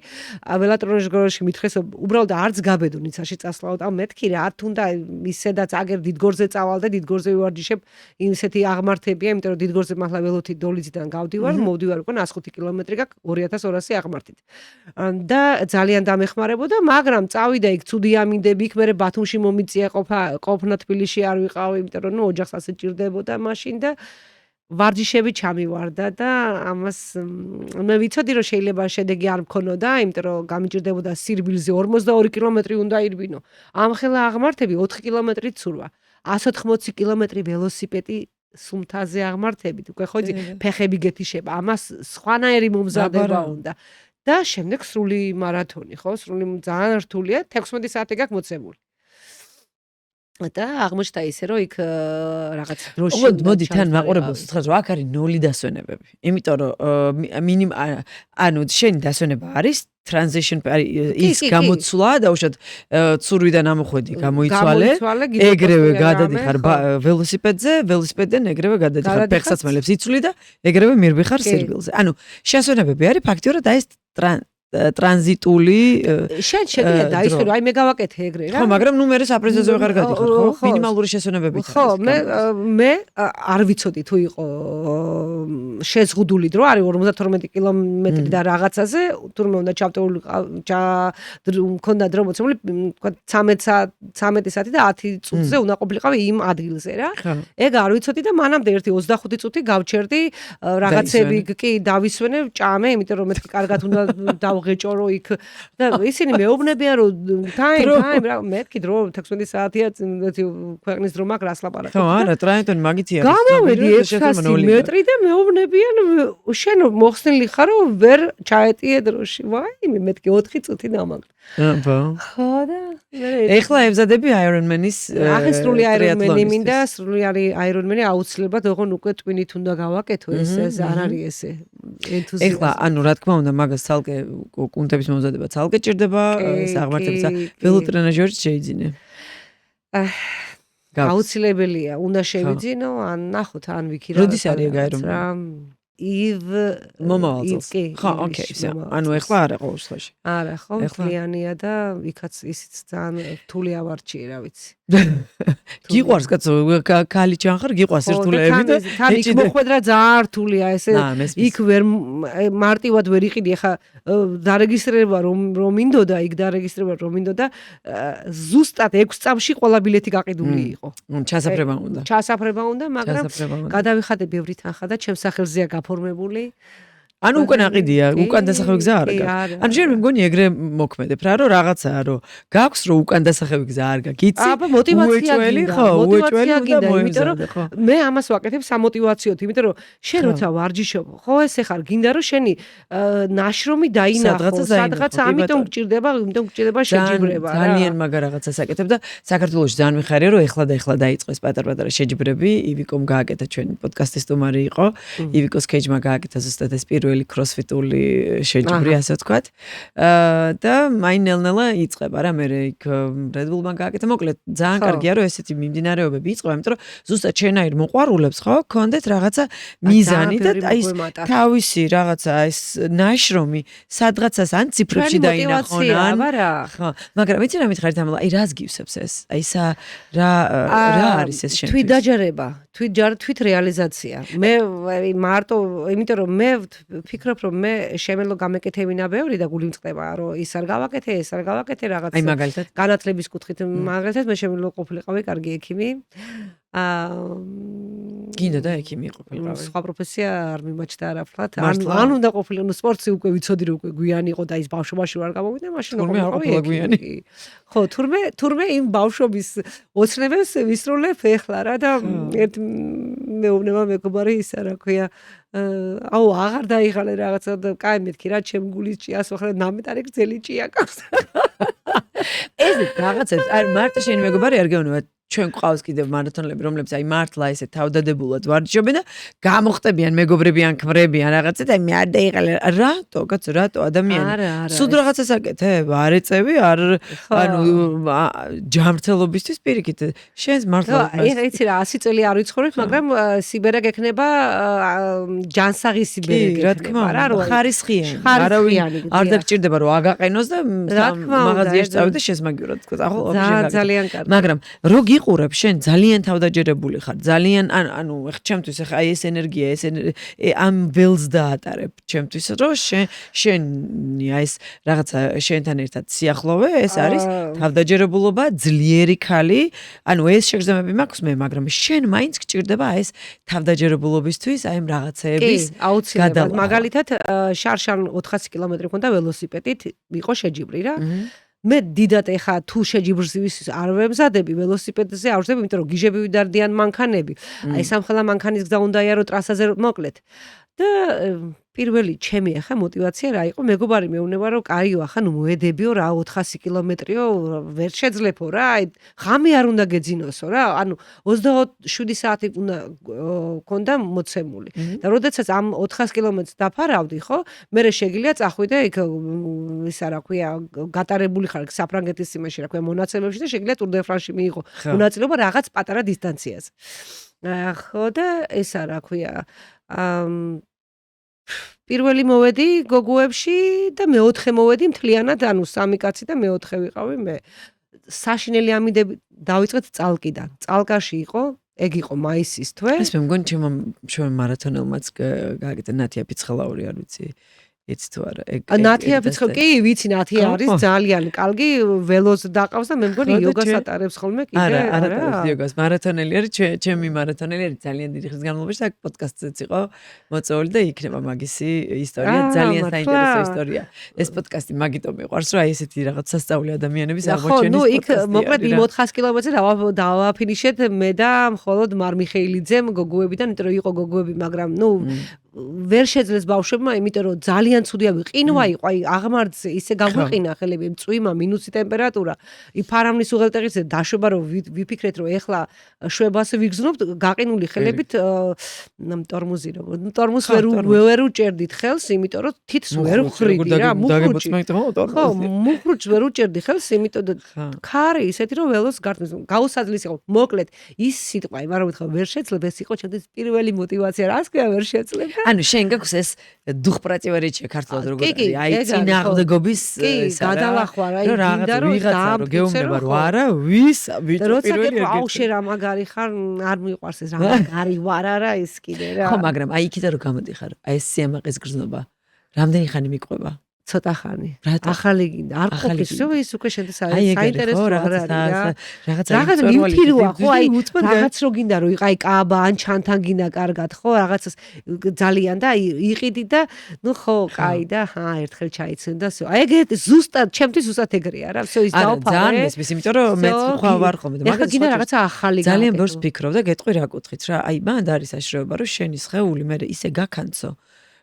B: ველოტრენაჟორში მითხეს უბრალოდ არც გაბედო ницაში წასვლაო და მეთქი რა თუნდა ისედაც აგერ დიდგორზე წავალ და დიდგორზე ვარჯიშებ ისეთი აღმართებია იმიტომ რომ დიდგორზე მართლა ველოთი დოლიძიდან გავდივარ მოვდივარ უკვე 105 კილომეტრი გაქვს 2200 აღმართით და ძალიან დამეხმარებოდა მაგრამ წავიდა იქ ცუდი ამინდები იქ მე ბათუმში მომიწია ყოფნა თბილისში არ ვიყავ იმიტომ რომ ოჯახს ასე ჭირდებოდა მაშინ და ვარჯიშები ჩამივარდა და ამას მე ვიცოდი რომ შეიძლება შედეგი არ მქონოდა იმიტომ რომ გამიჭირდებოდა სირბილზე 42 კილომეტრი უნდა ირბინო ამხელა აღმართები 4 კილომეტრით ცურვა 180 კილომეტრი ველოსიპედი სუმთაზე აღმართებით უკვე ხოდი ფეხები გეთიშება ამას სხვანაირი მომზადება უნდა და შემდეგ სრული მარათონი ხო სრული ძალიან რთულია 16 საათი გაქვს მოცემული და აღმოჩნდა ისე რომ იქ რაღაც დროში
A: მოდი თან მაყურებელს უთხრა რომ აქ არის 0 დასვენებები იმიტომ რომ მინიმ ანუ შენი დასვენება არის transition ის გამოცვლა და უშოთ ცურვიდან ამოხვედი გამოიცვალე ეგრევე გადადიხარ ველოსიპედიდან ეგრევე გადადიხარ ფეხსაც მელებს იცვლი და ეგრევე მირბიხარ სირბილზე ანუ შესვენებები არის ფაქტიურად და ეს ტრანზიტული
B: შენ შეგიძლია დაისვრო აი მე გავაკეთე ეგრე რა
A: ხო მაგრამ ნუ მე საპრეზაზე ვეღარ გადიხარ ხო მინიმალური შესვენებებით
B: ხო მე არ ვიცოდი თუ იყო შეზღუდული დრო არის 52 კილომეტრი და რაღაცაზე თურმე უნდა ჩავტეული მქონდა დრო მოცემული თქვა 13 საათი და 10 წუთზე უნდა ყოფილიყავი იმ ადგილზე რა ეგ არ ვიცოდი და მანამდე ერთი 25 წუთი გავჩერდი რაღაცები კი დავისვენე ჭამე იმიტომ რომ მეთქი კარგად უნდა გავღეჭორო იქ და ისინი მეუბნებიან რომ time რა მეთქი დრო 16 საათია ქვეყნის დრო მაგ რას ლაპარაკობ
A: ხო არა ტრაინტონი მაგითია
B: გამოვედი 100 მეტრი და მეუბნებიან შენ მოხსნილი ხარო ვერ ჩაეტიე დროში ვაიმე მეთქი 4 წუთი დამაგრა ხო და
A: ეხლა ემზადები აირონმენის
B: ახლა სრული აირონმენი მინდა სრული აირონმენი აუცილებლად ოღონ უკვე ტვინით უნდა გავაკეთო ეს არ არის ესე ენთუზიაზმი
A: ეხლა ანუ რა თქმა უნდა მაგას ცალკე კუნთების მომზადება ცალკე ჭირდება ეს აღმართებისა ველოტრენაჟორიც შეიძინე
B: აუცილებელია უნდა შევიძინო ან ნახოთ ან ვიქი რა
A: როდის არის ეგ აირონმენი მომავალ წელს ხო ოკეი ანუ ეხლა არა ყოველ შემთხვევაში
B: არა ხო მთლიანია და იქაც ისიც ძალიან რთული ავარჩიე რა ვიცი
A: გიყვარს კაცო კალი ჩანხარ გიყვარს რთულეები და
B: თან იქ მოხვედრა ძალიან რთულია ესე იქ ვერ მარტივად ვერ იყიდი ხა დარეგისტრირება რომ მინდოდა იქ დარეგისტრირება რომ მინდოდა ზუსტად 6 წამში ყველა ბილეთი გაყიდული იყო ჩასაფრება უნდა მაგრამ გადავიხადე ბევრი თანხა და ჩემს სახელზეა გაფორმებული
A: ანუ უკვე ნაყიდია, უკან დასახევი გზა არ გაქვს. ანუ შენ მგონი ეგრე მოქმედებ რა, რომ რაღაცაა, რომ გაქვს რომ უკან დასახევი გზა არ გაქვს. იცი?
B: აბა მოტივაცია გინდა, იმიტომ რომ მე ამას ვაკეთებ სამოტივაციოდ, იმიტომ რომ შენ როცა ვარჯიშობ, ხო ესე ხარ, გინდა რომ შენი ნაშრომი დაინახო, სადღაც ამიტომ გჭირდება შეჯიბრება რა.
A: ძალიან მაგარ რაღაცას აკეთებ და საქართველოში ძალიან მიხარია, რომ ეხლა დაიწყეს პატარ-პატარა შეჯიბრები, ივიკომ გააკეთა ჩვენი პოდკასტის სტუმარი იყო, ივიკოს კეჯმა გააკეთა ზუსტად ეს პირველი კროსფიტული შეჯიბრი, ასე ვთქვათ. და მაინელნელა იწყება რა, მე იქ Red Bull-მან გააკეთა. მოკლედ, ძალიან კარგია, რომ ესეთი მიმდინარეობები იწყება, იმიტომ რომ ზუსტად შენაირ მოყვარულებს ხო, გქონდეთ რაღაცა მიზანი და აი ეს თავისი რაღაცა ეს ნაშრომი სადღაცას ან ციფრებში დაინახონ ან ხო, მაგრამ ვიცი რა მითხარით ამლა, აი რას გივსებს ეს? აი რა არის ეს შენთვის?
B: თვით დაჯერება, თვით რეალიზაცია. მე მარტო, იმიტომ რომ მე ვფიქრობ რომ მე შემელო გამეკეთებინა ბევრი და გული მწყდება რომ ის არ გავაკეთე ეს არ გავაკეთე რაღაც
A: აი მაგალითად
B: განათლების კუთხით მაგალითად მე შემელო ყოფილიყავი კარგი ექიმი
A: გინდა და ექიმი ყოფილიყავი
B: სხვა პროფესია არ მიმაჩნდა არაფრად ან უნდა ყოფილიყო სპორტი უკვე ვიცოდი რომ უკვე გვიანი იყო და ის ბავშვობაში არ გამოვიდა მაშინ
A: ყოფილიყავი
B: ხო თურმე იმ ბავშვობის ოცნებებს ვისრულებ ეხლა რა და ერთ მეუბნება მეგობარი ისა რა ქვია აუ აღარ დაიღალე რაღაცა და კაი მეთქი რა ჩემ გულის ჭიას ახლა ნამეტარი გრძელი ჭია ყავს
A: ეს რაღაცებს არ მარტო შენი მეგობარი არ გეუბნება ჩვენ ყავს კიდევ მარათონელები რომლებიც აი მართლა ესე თავდადებულად ვარჯიშობენ და გამოხტებიან მეგობრები ან ქმრებიან რაღაცა და მე არ დაიღალე რატო კაცო რატო ადამიანი სულ რაღაცას აკეთებ არ ეწევი არ ანუ ჯანმრთელობისთვის პირიქით შენს მართლა
B: იცი რა 100 წელი არ ვიცხოვრებ მაგრამ სიბერა გექნება ჯანსაღი სიბერა გექნება რა რო
A: ხარისხიანი არავინ არ დაგჭირდება რომ აგაყენოს და მაღაზიაში წავიდე შესმაგივრად თქო ახლა
B: ძალიან კარგი
A: მაგრამ რო გიყურებ შენ ძალიან თავდაჯერებული ხარ ძალიან ანუ ჩემთვის ახლა აი ეს ენერგია ეს ამ ველს დაატარებ ჩემთვის რომ შენი აი ეს რაღაცა შენთან ერთად სიახლოვე ეს არის თავდაჯერებულობა ძლიერი ხალი ანუ ეს შეგრძნებები მაქვს მე მაგრამ შენ მაინც გჭირდება აი ეს თავდაჯერებულობისთვის აი ამ რაღაცეების
B: აუცილებლად მაგალითად შარშან 400 კილომეტრი მქონდა ველოსიპედით იყო შეჯიბრი რა მე დიდად ეხა თუ შეჯიბრზივის არ ვემზადები ველოსიპედზე არ ვждები იმიტომ რომ გიჟები ვიდარდიან მანქანები აი სამხელა მანქანის გზა უნდა იარო ტრასაზე მოკლედ და პირველი ჩემი ახლა мотиваცია რა იყო მეგობარი მეუბნება რომ კაიო ახლა ნუ მოედებიო რა 400 კილომეტრიო ვერ შეძლებო რა აი ღამე არ უნდა გეძინოსო რა ანუ 27 საათი უნდა გქონდა მოცემული და როდესაც ამ 400 კილომეტრს დაფარავდი ხო მე შეგიძლია წახვიდე იქ ისა რა ქვია გატარებული ხარ საფრანგეთის იმაში რა ქვია მონაცემებში და შეგიძლია ტურ დე ფრანში მიიღო მონაწილეობა რაღაც პატარა დისტანციაზე ხო და ისა რა ქვია პირველი მოვედი გოგუებში და მეოთხე მოვედი მთლიანად ანუ სამი კაცი და მეოთხე ვიყავი მე საშინელი ამიდები დავიწყეთ წალკიდან წალკაში იყო ეგ იყო მაისის თვე
A: ეს მე მგონი ჩვენ მარათონელმაც გააკეთა ნათია ფიცხელაური არ ვიცი იცი თუ არა ეგ
B: ნათია ფიცხელი კი ვიცი ნათია არის ძალიან კარგი ველოს დაყავს და მე მგონი იოგას ატარებს ხოლმე კიდე
A: არა იოგას მარათონელი არის ჩემი მარათონელი არის ძალიან დიდი ხნის განმავლობაში და პოდკასტიც იყო მოწვეული და იქნება მაგისი ისტორია ძალიან საინტერესო ისტორია ეს პოდკასტი მაგიტომ მიყვარს რომ აი ესეთი რაღაც სასწაული ადამიანების აღმოჩენის
B: ნუ იქ მოკლედ იმ 400 კილომეტრზე დავაფინიშეთ მე და მხოლოდ მარმიხეილიძემ გოგუებიდან იმიტომ რომ იყო გოგუები მაგრამ ნუ ვერ შეძლეს ბავშვებმა იმიტომ რომ ძალიან ცუდია ყინვა იყო აი აღმართზე ისე გაგვიყინა ხელები წვიმა მინუსი ტემპერატურა ი ფარავნის უღელტეხილზე დაშვება რომ ვიფიქრეთ რომ ეხლა შვებას ვიგზნობთ გაყინული ხელებით ტორმუზი როგორ ტორმუს ვერ უჭერდით ხელს იმიტომ რომ თითს ვერ ვხრიდი რა მუხრუჭს ვერ უჭერდი ხელს იმიტომ რომ ქარი ისეთი რომ ველოს გარტნის გაუსაძლის იყო მოკლედ ის სიტყვა იმარო ვითხავ ვერ შეძლებ ეს იყო ჩემთვის პირველი мотиваცია რას ქვია ვერ შეძლებ
A: ანუ შენ გაქვს ეს დუხპრატივარიჩე ქართულად როგორ არის აი წინააღმდეგობის
B: გადალახვა რა იგინდა რომ
A: გეუბნება რომ არა ვის
B: პირველი აუ შენ რა მაგარი ხარ არ მიყვარს ეს რა მაგარი ვარ არა ის კიდე რა
A: ხო მაგრამ აი იქიდან რომ გამოდიხარ აი ეს სიამაყის გრძნობა რამდენი ხანი მიყვება
B: ცოტა ხანი ახალი გინდა არ ყოფილი რომ ის უკვე შენთვის საინტერესო არ არის რაღაც მიმფიროა ხო აი რაღაც რო გინდა რომ აი კაბა ან ჩანთან გინდა კარგად ხო რაღაცას ძალიან და აი იყიდი და ნუ ხო კაი და ერთხელ ჩაიცენ და აი ეგ ზუსტად ჩემთვის ზუსტად ეგრეა რა всё ის დავფარე
A: ძალიან მესმის იმიტომ რომ მე ხვა ვარ ხოლმე და
B: მაგას გინდა რაღაცა ახალი
A: ძალიან ბევრს ფიქრობ და გეტყვი რა კუთხით რა აი მანდ არის საშიშროება რომ შენი სხეული მე ისე გაქანცო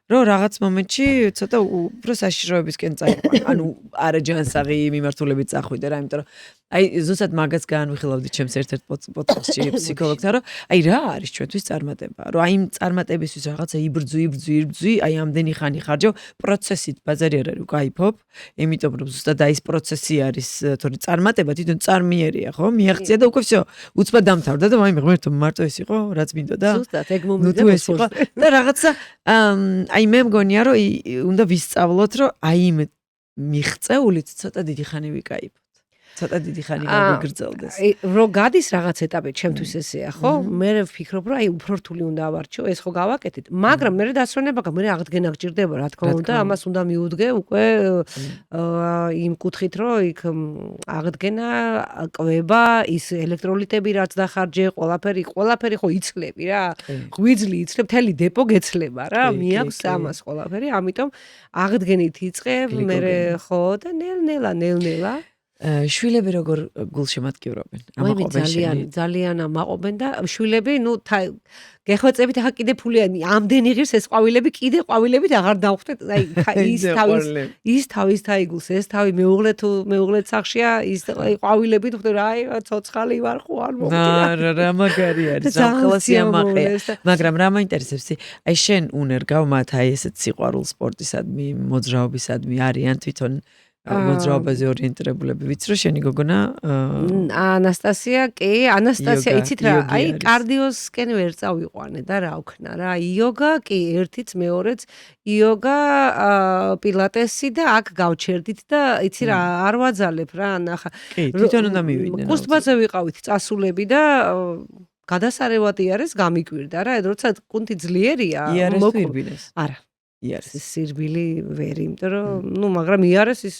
A: რომ რაღაც მომენტში ცოტა უფრო საშიშროებისკენ წაიყვან. ანუ არა ჯანსაღი მიმართულებით წახვიდე რა, იმიტომ რომ აი ზუსტად მაგას განვიხილავდი ჩემს ერთ-ერთ პოდკასტში ფსიქოლოგთან, რომ აი რა არის ჩვენთვის წარმატება, რომ აი იმ წარმატებისთვის რაღაცა იბრძვი, აი ამდენი ხანი ხარჯავ, პროცესით ბაზარი არ არის, უკაიფობ, იმიტომ რომ ზუსტად აი ეს პროცესი არის, თორე წარმატება თვითონ წარმიერია, ხო? მიაღწია და უკვე всё, უცბად დამთავრდა და მაიმე ღმერთო მარტო ეს იყო, რაც მინდოდა.
B: ზუსტად ეგ მომიდა
A: და რაღაცა აი მე მგონია რომ უნდა ვისწავლოთ რომ აი იმ მიღწეულით ცოტა დიდი ხანი ვიკაიფოთ. ცოტა დიდი ხანი გაგვიგრძელდეს.
B: რო გადის რაღაც ეტაპი ჩემთვის ესეა, ხო? მე ვფიქრობ, რომ აი უფრო რთული უნდა ავარჩიო, ეს ხო გავაკეთეთ. მაგრამ მე დასვენება გაქვს, მე აღდგენა გჭირდება, რა თქმა უნდა, ამას უნდა მიუდგე უკვე იმ კუთხით, რომ იქ აღდგენა, კვება, ის ელექტროლიტები რაც დახარჯე, ყველაფერი ხო იცლები რა. ღვიძლი იცლებ, მთელი დეპო გეცლება რა, მიაქვს ამას ყველაფერი, ამიტომ აღდგენით იწყებ, მე ხო და ნელ-ნელა
A: შვილები როგორ გულშემატკივრობენ?
B: ძალიან ამაყობენ და შვილები, გეხვეწებით ახლა კიდე ფულიანი, ამდენი ღირს ეს ყვავილები, კიდე ყვავილებით აღარ დავხვდეთ, ის თავის თაიგულს, ეს თავი მეუღლეთ სახლშია, ის ყვავილებით ხვდე რა, ცოცხალი ვარ ხო არ მოგდი.
A: რა მაგარი არის, სამხელა სიამაყეა. მაგრამ რა მაინტერესებს, აი შენ უნერგავ მათ აი ესეთ სიყვარულ სპორტისადმი, მოძრაობისადმი არიან თვითონ მოძრაობაზე ორიენტირებულები ვიცი რომ შენი გოგონა
B: ანასტასია იცით რა აი კარდიოსკენ ვერ წავიყვანე და რა ვქნა რა იოგა კი ერთიც მეორეც იოგა პილატესი და აქ გავჩერდით და იცი რა არ ვაძალებ რა ნახა
A: კი თვითონ უნდა მივიდნენ
B: კუსტბაზე ვიყავით წასულები და გადასარევად იარეს გამიკვირდა რა როცა კუნთი ძლიერია
A: მოკვირბინეს
B: არა
A: იარეს
B: სირბილი ვერ იმიტომ რომ მაგრამ იარეს ის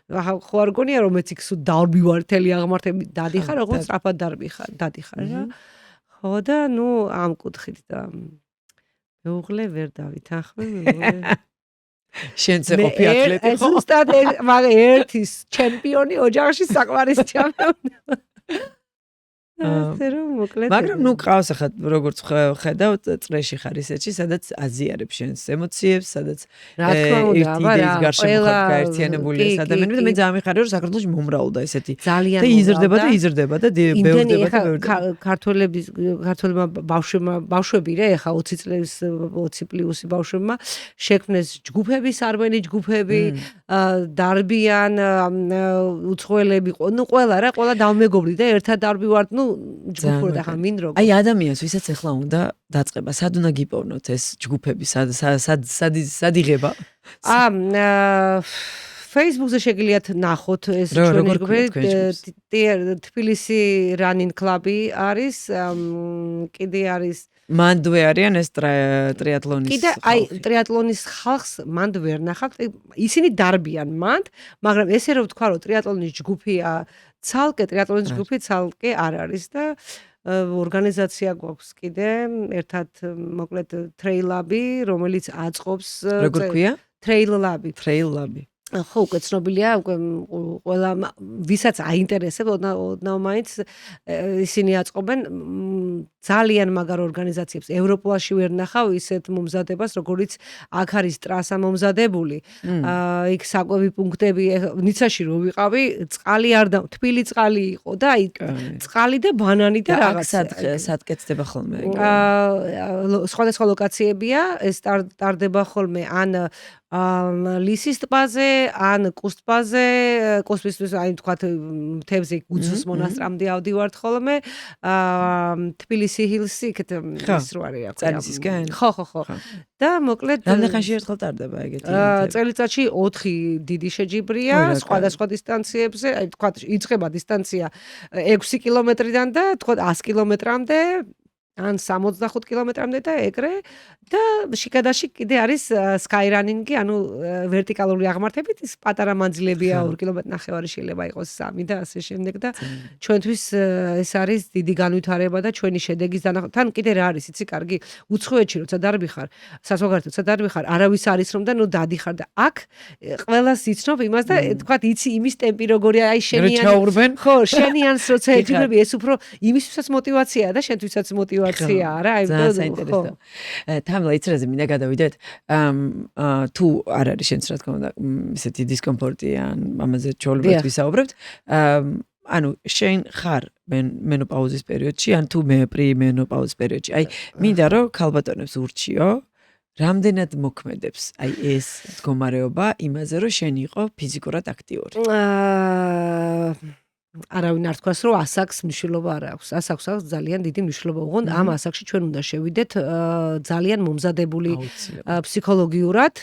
B: ხო არ გონია რომ მეც იქ სულ დავბივარ თელი აღმართები დადიხარ როგორც სწრაფად დადიხარ რა ხო და ამ კუთხით და მეუღლე ვერ დავითანხმე
A: შენც ყოფი ათლეტი ხო
B: ზუსტად მაგრამ ერთის ჩემპიონი ოჯახში საკმარის ჩემპიონი
A: მაგრამ ყავს ახლა როგორც ხედავ წრეში ხარ ისეთში სადაც აზიარებ შენს ემოციებს სადაც ერთის გარშემო ხარ გაერთიანებული ეს ადამიანები და მე ძალიან მიხარია რომ საქართველოში მომრავლდა ესეთი და იზრდება და ბევრდება
B: ქართველებმა ბავშვები რა ეხა 20 წლის 20 პლუსი ბავშვებმა შექმნეს ჯგუფები სარბენი ჯგუფები დარბიან უცხოელები ყველა დავმეგობრდი და ერთად დარბივართ ჯგუფური და ხან მინდრო.
A: აი ადამიანს ვისაც ახლა უნდა დაწყება, სად უნდა გიპოვნოთ ეს ჯგუფები, სად იღება?
B: Facebook-ზე შეგიძლიათ ნახოთ ეს ჩვენი ჯგუფი. თბილისი Running Club-ი არის, კიდე არის
A: მანდვე არიან ეს ტრიატლონის
B: კიდე აი ტრიატლონის ხალხს მანდ ვერ ნახავთ. ისინი დარბიან მანდ, მაგრამ ესე რომ ვთქვა რომ ტრიატლონის ჯგუფია ცალკე ტრიატლონის ჯგუფი ცალკე არ არის და ორგანიზაცია გვაქვს კიდე ერთად მოკლედ ტრეილაბი რომელიც აწყობს
A: როგორ ქვია
B: ტრეილაბი ხო უკვე ცნობილია უკვე ყველა ვისაც აინტერესებს ოდნავ მაინც ისინი აწყობენ ძალიან მაგარ ორგანიზაციებს ევროპაში ვერ ნახავ ისეთ მომზადებას როგორიც აქ არის ტრასა მომზადებული იქ საკვები პუნქტები ნიცაში რო ვიყავი წყალი არ და თბილი წყალი იყო და აი წყალი და ბანანი და რაღაც
A: სად კეთდება ხოლმე
B: სხვადასხვა ლოკაციებია ეს ტარდება ხოლმე ან ლისის ტბაზე ან კუსტბაზე კუსტბისთვის აი თქვათ მთებზე გუცუს მონასტრამდე ავდივართ ხოლმე თბილისი ჰილსი იქეთ ის რო არის რა
A: წელიწადისკენ
B: ხო და მოკლედ
A: რამდენი ხანში ერთხელ ტარდება ეგეთი
B: წელიწადში 4 დიდი შეჯიბრია სხვადასხვა დისტანციებზე აი თქვათ იწყება დისტანცია 6 კილომეტრიდან და თქვათ 100 კილომეტრამდე ან 65 კილომეტრამდე და ეგრე და შიგადაში კიდე არის სკაირანინგი, ანუ ვერტიკალური აღმართებით ის პატარა მანძილებია 2 კილომეტრი ნახევარი შეიძლება იყოს 3 და ასე შემდეგ და ჩვენთვის ეს არის დიდი განვითარება და ჩვენი შედეგის დანახვა. თან კიდე რა არის, იცი, კარგი, უცხოეთში როცა დარბიხარ, საზღვარგარეთ როცა დარბიხარ, არავის არის რომ და დადიხარ და აქ ყველას იცნობ იმას და თქვათ იცი იმის ტემპი როგორია, აი შენიან ხო, შენიანს როცა ეჯიბრები, ეს უფრო იმისთვისაც მოტივაციაა და შენთვისაც მოტივაციაა რა, აი
A: საინტერესო. თამლა იცრაზე მინდა გადავიდეთ. თუ არ არის შენს რა თქმა უნდა ისეთი დისკომფორტი ან ამაზე ჩაოლებად ვისაუბრებთ. ანუ შენ ხარ მენოპაუზის პერიოდში ან თუ მე პრიმენოპაუზის პერიოდში. აი მინდა რომ ქალბატონებს ურჩიო რამდენად მოქმედებს აი ეს მდგომარეობა იმაზე რომ შენ იყო ფიზიკურად აქტიური.
B: არავინ არ თქვას რომ ასაკს მნიშვნელობა არ აქვს. ასაკს ძალიან დიდი მნიშვნელობა. უღონდ ამ ასაკში ჩვენ უნდა შევიდეთ ძალიან მომზადებული ფსიქოლოგიურად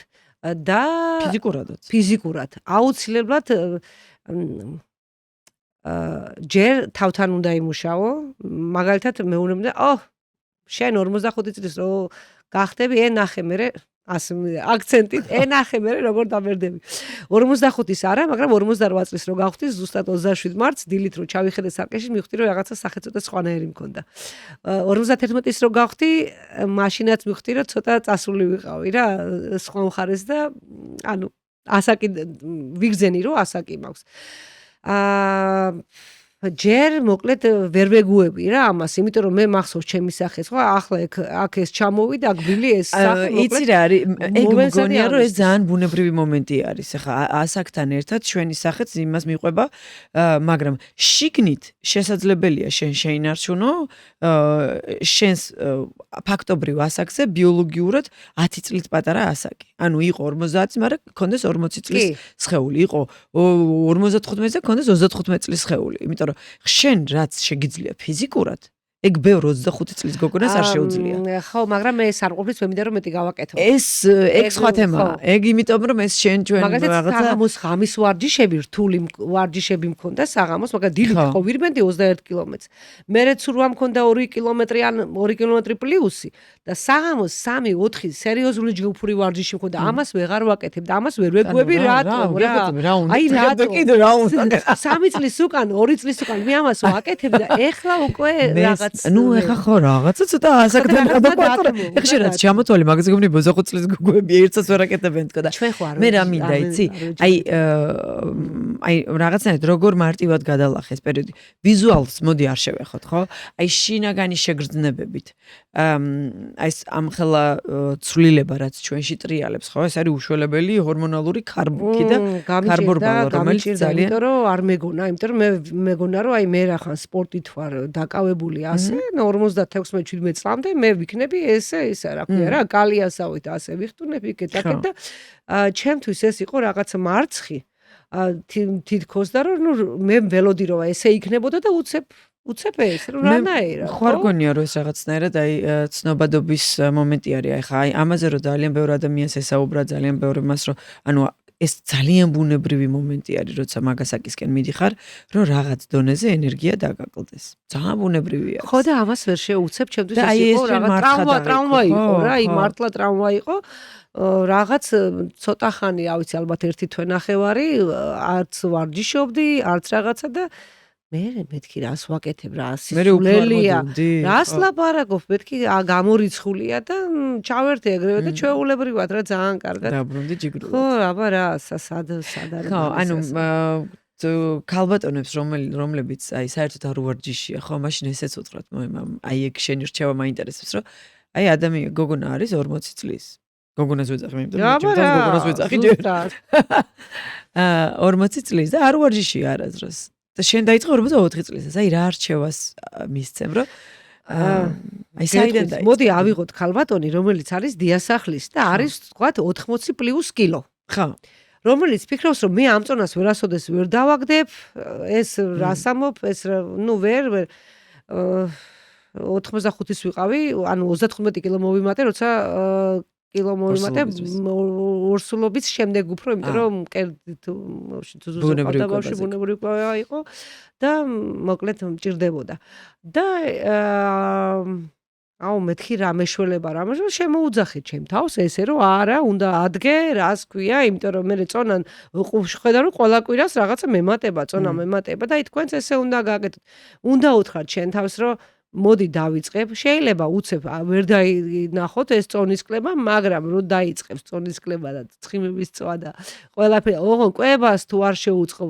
B: და
A: ფიზიკურადაც.
B: ფიზიკურად. აუცილებლად ჯერ თავთან უნდა იმუშაო, მაგალითად მეუბნებდა, შენ 45 წლის რო გახდები, ნახე მე აქცენტით, ნახე მე როგორ დამერდები. 45-ის არა, მაგრამ 48 წლის რო გავხდი, ზუსტად 27 მარტს დილით რო ჩავიხედე სარკეში, მივხვდი რომ რაღაცა სახელმწიფო სხვანაირი მქონდა. 51-ის რო გავხდი, მაშინაც მივხვდი რომ ცოტა წასული ვიყავი რა, სხვა მხარეს და ანუ ასაკი ვიგზენი რომ ასაკი მაქვს. ჯერ მოკლედ ვერ ვეგუები რა ამას, იმიტომ რომ მე მახსოვს ჩემი სახეს, ხო, ახლა აქ ეს ჩამოვიდა, აქ ბილი ეს
A: სახე მოკლედ. იცი რა არის, ეგ მგონია რომ ეს ძალიან ბუნებრივი მომენტი არის. ახლა ასაკთან ერთად ჩვენი სახეც იმას მიყვება, მაგრამ შიგნით შესაძლებელია შენ შეინარჩუნო შენს ფაქტობრივ ასაკზე ბიოლოგიურად 10 წლით პატარა ასაკი. ანუ იყო 50-ს, მაგრამ ქონდეს 40 წლის სხეული, იყო 55-ზე, ქონდეს 35 წლის სხეული. იმიტომ რომ შენ რაც შეგიძლია ფიზიკურად, ეგ ბევრ 25 წლის გოგონას არ შეუძლია.
B: ხო, მაგრამ მე ეს არ ყოფნის, მე მინდა რომ მეტი გავაკეთო.
A: ეგ სხვა თემაა. ეგ იმიტომ რომ ეს შენ ჩვენ
B: რაღაცა საღამოს ღამის ვარჯიშები, რთული ვარჯიშები მქონდა საღამოს, მაგრამ დილით ხო ვირბენდი 21 კილომეტრს. მერე ცურვა მქონდა 2 კილომეტრი ან 2 კილომეტრი პლუსი და საღამოს 3-4 სერიოზული ჯგუფური ვარჯიში მქონდა. ამას ვეღარ ვაკეთებ და ამას ვერ ვეგუები რატომ რა. აი რატომ კიდე რა უნდა. 3 წლის უკან, 2 წლის უკან მე ამას ვაკეთებ და ეხლა უკვე რაღაც
A: ნუ ეხა ხო რაღაცა ცოტა ასაკთან გადაყვატო. ეხლა შენ რაც ჩამოთვალე მაგაზე გქონი 25 წლის გოგოები ერთსაც ვერ აკეთებენ თქო და მე რა მინდა იცი? აი რაღაცნაირად როგორ მარტივად გადალახეს პერიოდი. ვიზუალს მოდი არ შევეხოთ, ხო? აი შინაგანი შეგრძნებებით. აი ამხელა ცვლილება რაც ჩვენში ტრიალებს, ხო? ეს არის უშველებელი ჰორმონალური კარბუქი და კარბორბალო, რომელიც ძალიან
B: იმიტომ რომ არ მეგონა, იმიტომ რომ მე მეგონა რომ აი მე რახან სპორტით ვარ დაკავებული ასე 56-17 წლამდე მე ვიქნები ესე რა ქვია რა კალიასავით ასე ვიხტუნებ იქეთ და ჩემთვის ეს იყო რაღაც მარცხი თითქოს და რომ ნუ მე ველოდი რომ ესე იქნებოდა და უცებ ეს რომ რანაირად
A: ხო არ გონია რომ ეს რაღაცნაირად აი ცნობადობის მომენტი არის აი ხა აი ამაზე რომ ძალიან ბევრი ადამიანს ესაუბრა ძალიან ბევრი მას რომ ანუ ეს ძალიან ბუნებრივი მომენტი არის, როცა მაგასაკისკენ მიდიხარ, რომ რაღაც დონეზე ენერგია დაგაკლდეს. ძალიან ბუნებრივია.
B: ხო და ამას ვერ შეუცებ, ჩემთვის ეს იყო რაღაც ტრავმა იყო რა, აი მართლა ტრავმა იყო. რაღაც ცოტა ხანი, რა ვიცი, ალბათ 1 თვე ნახევარი, არც ვარჯიშობდი, არც რაღაცა და მეთქი რას ვაკეთებ რა სისულელია რას ლაპარაკობ მეთქი გამორიცხულია და ჩავერთე ეგრევე და ჩვეულებრივად რა ძალიან კარგად
A: დაბრუნდი ჯიგრულად
B: ხო აბა რა სად არის
A: ხო ანუ ქალბატონებს რომლებიც აი საერთოდ არ უვარჯიშია ხო მაშინ ესეც უთხრათ აი ეგ შენი რჩევა მაინტერესებს რომ აი ადამიანი გოგონა არის 40 წლის გოგონას ვეძახი მე იმიტომ გოგონას ვეძახი ჯერ 40 წლის და არ უვარჯიშია არასდროს და შენ დაიწყე 44 წლისას, აი რა არჩევას მისცემ, რომ აი საიდან დაიწყე.
B: მოდი ავიღოთ ქალბატონი, რომელიც არის დიასახლის და არის თქვათ 80 პლუს კილო.
A: ხო.
B: რომელიც ფიქრობს, რომ მე ამ წონას ვერასოდეს ვერ დავაგდებ, ეს რას ამობ, ეს ნუ ვერ 85-ის ვიყავი, ანუ 35 კილო მოვიმატე, როცა კილო მოვიმატე ორსულობის შემდეგ უფრო, იმიტომ რომ მკერდით ზუსტად ბუნებრივი იყო და მოკლედ მჭირდებოდა. და მეთქი რა მეშველება რა შემოუძახე ჩემ თავს ესე რომ არა უნდა ადგე რას ქვია იმიტომ რომ მე წონან ხედავ რომ ყველა კვირას რაღაცა მემატება წონა მემატება და თქვენც ესე უნდა გააკეთოთ უნდა უთხრათ შენ თავს რომ მოდი დავიწყებ შეიძლება უცებ ვერ დაინახოთ ეს წონის კლება მაგრამ რო დაიწყებს წონის კლება და ცხიმების წვა და ყველაფერი ოღონ კვებას თუ არ შეუწყო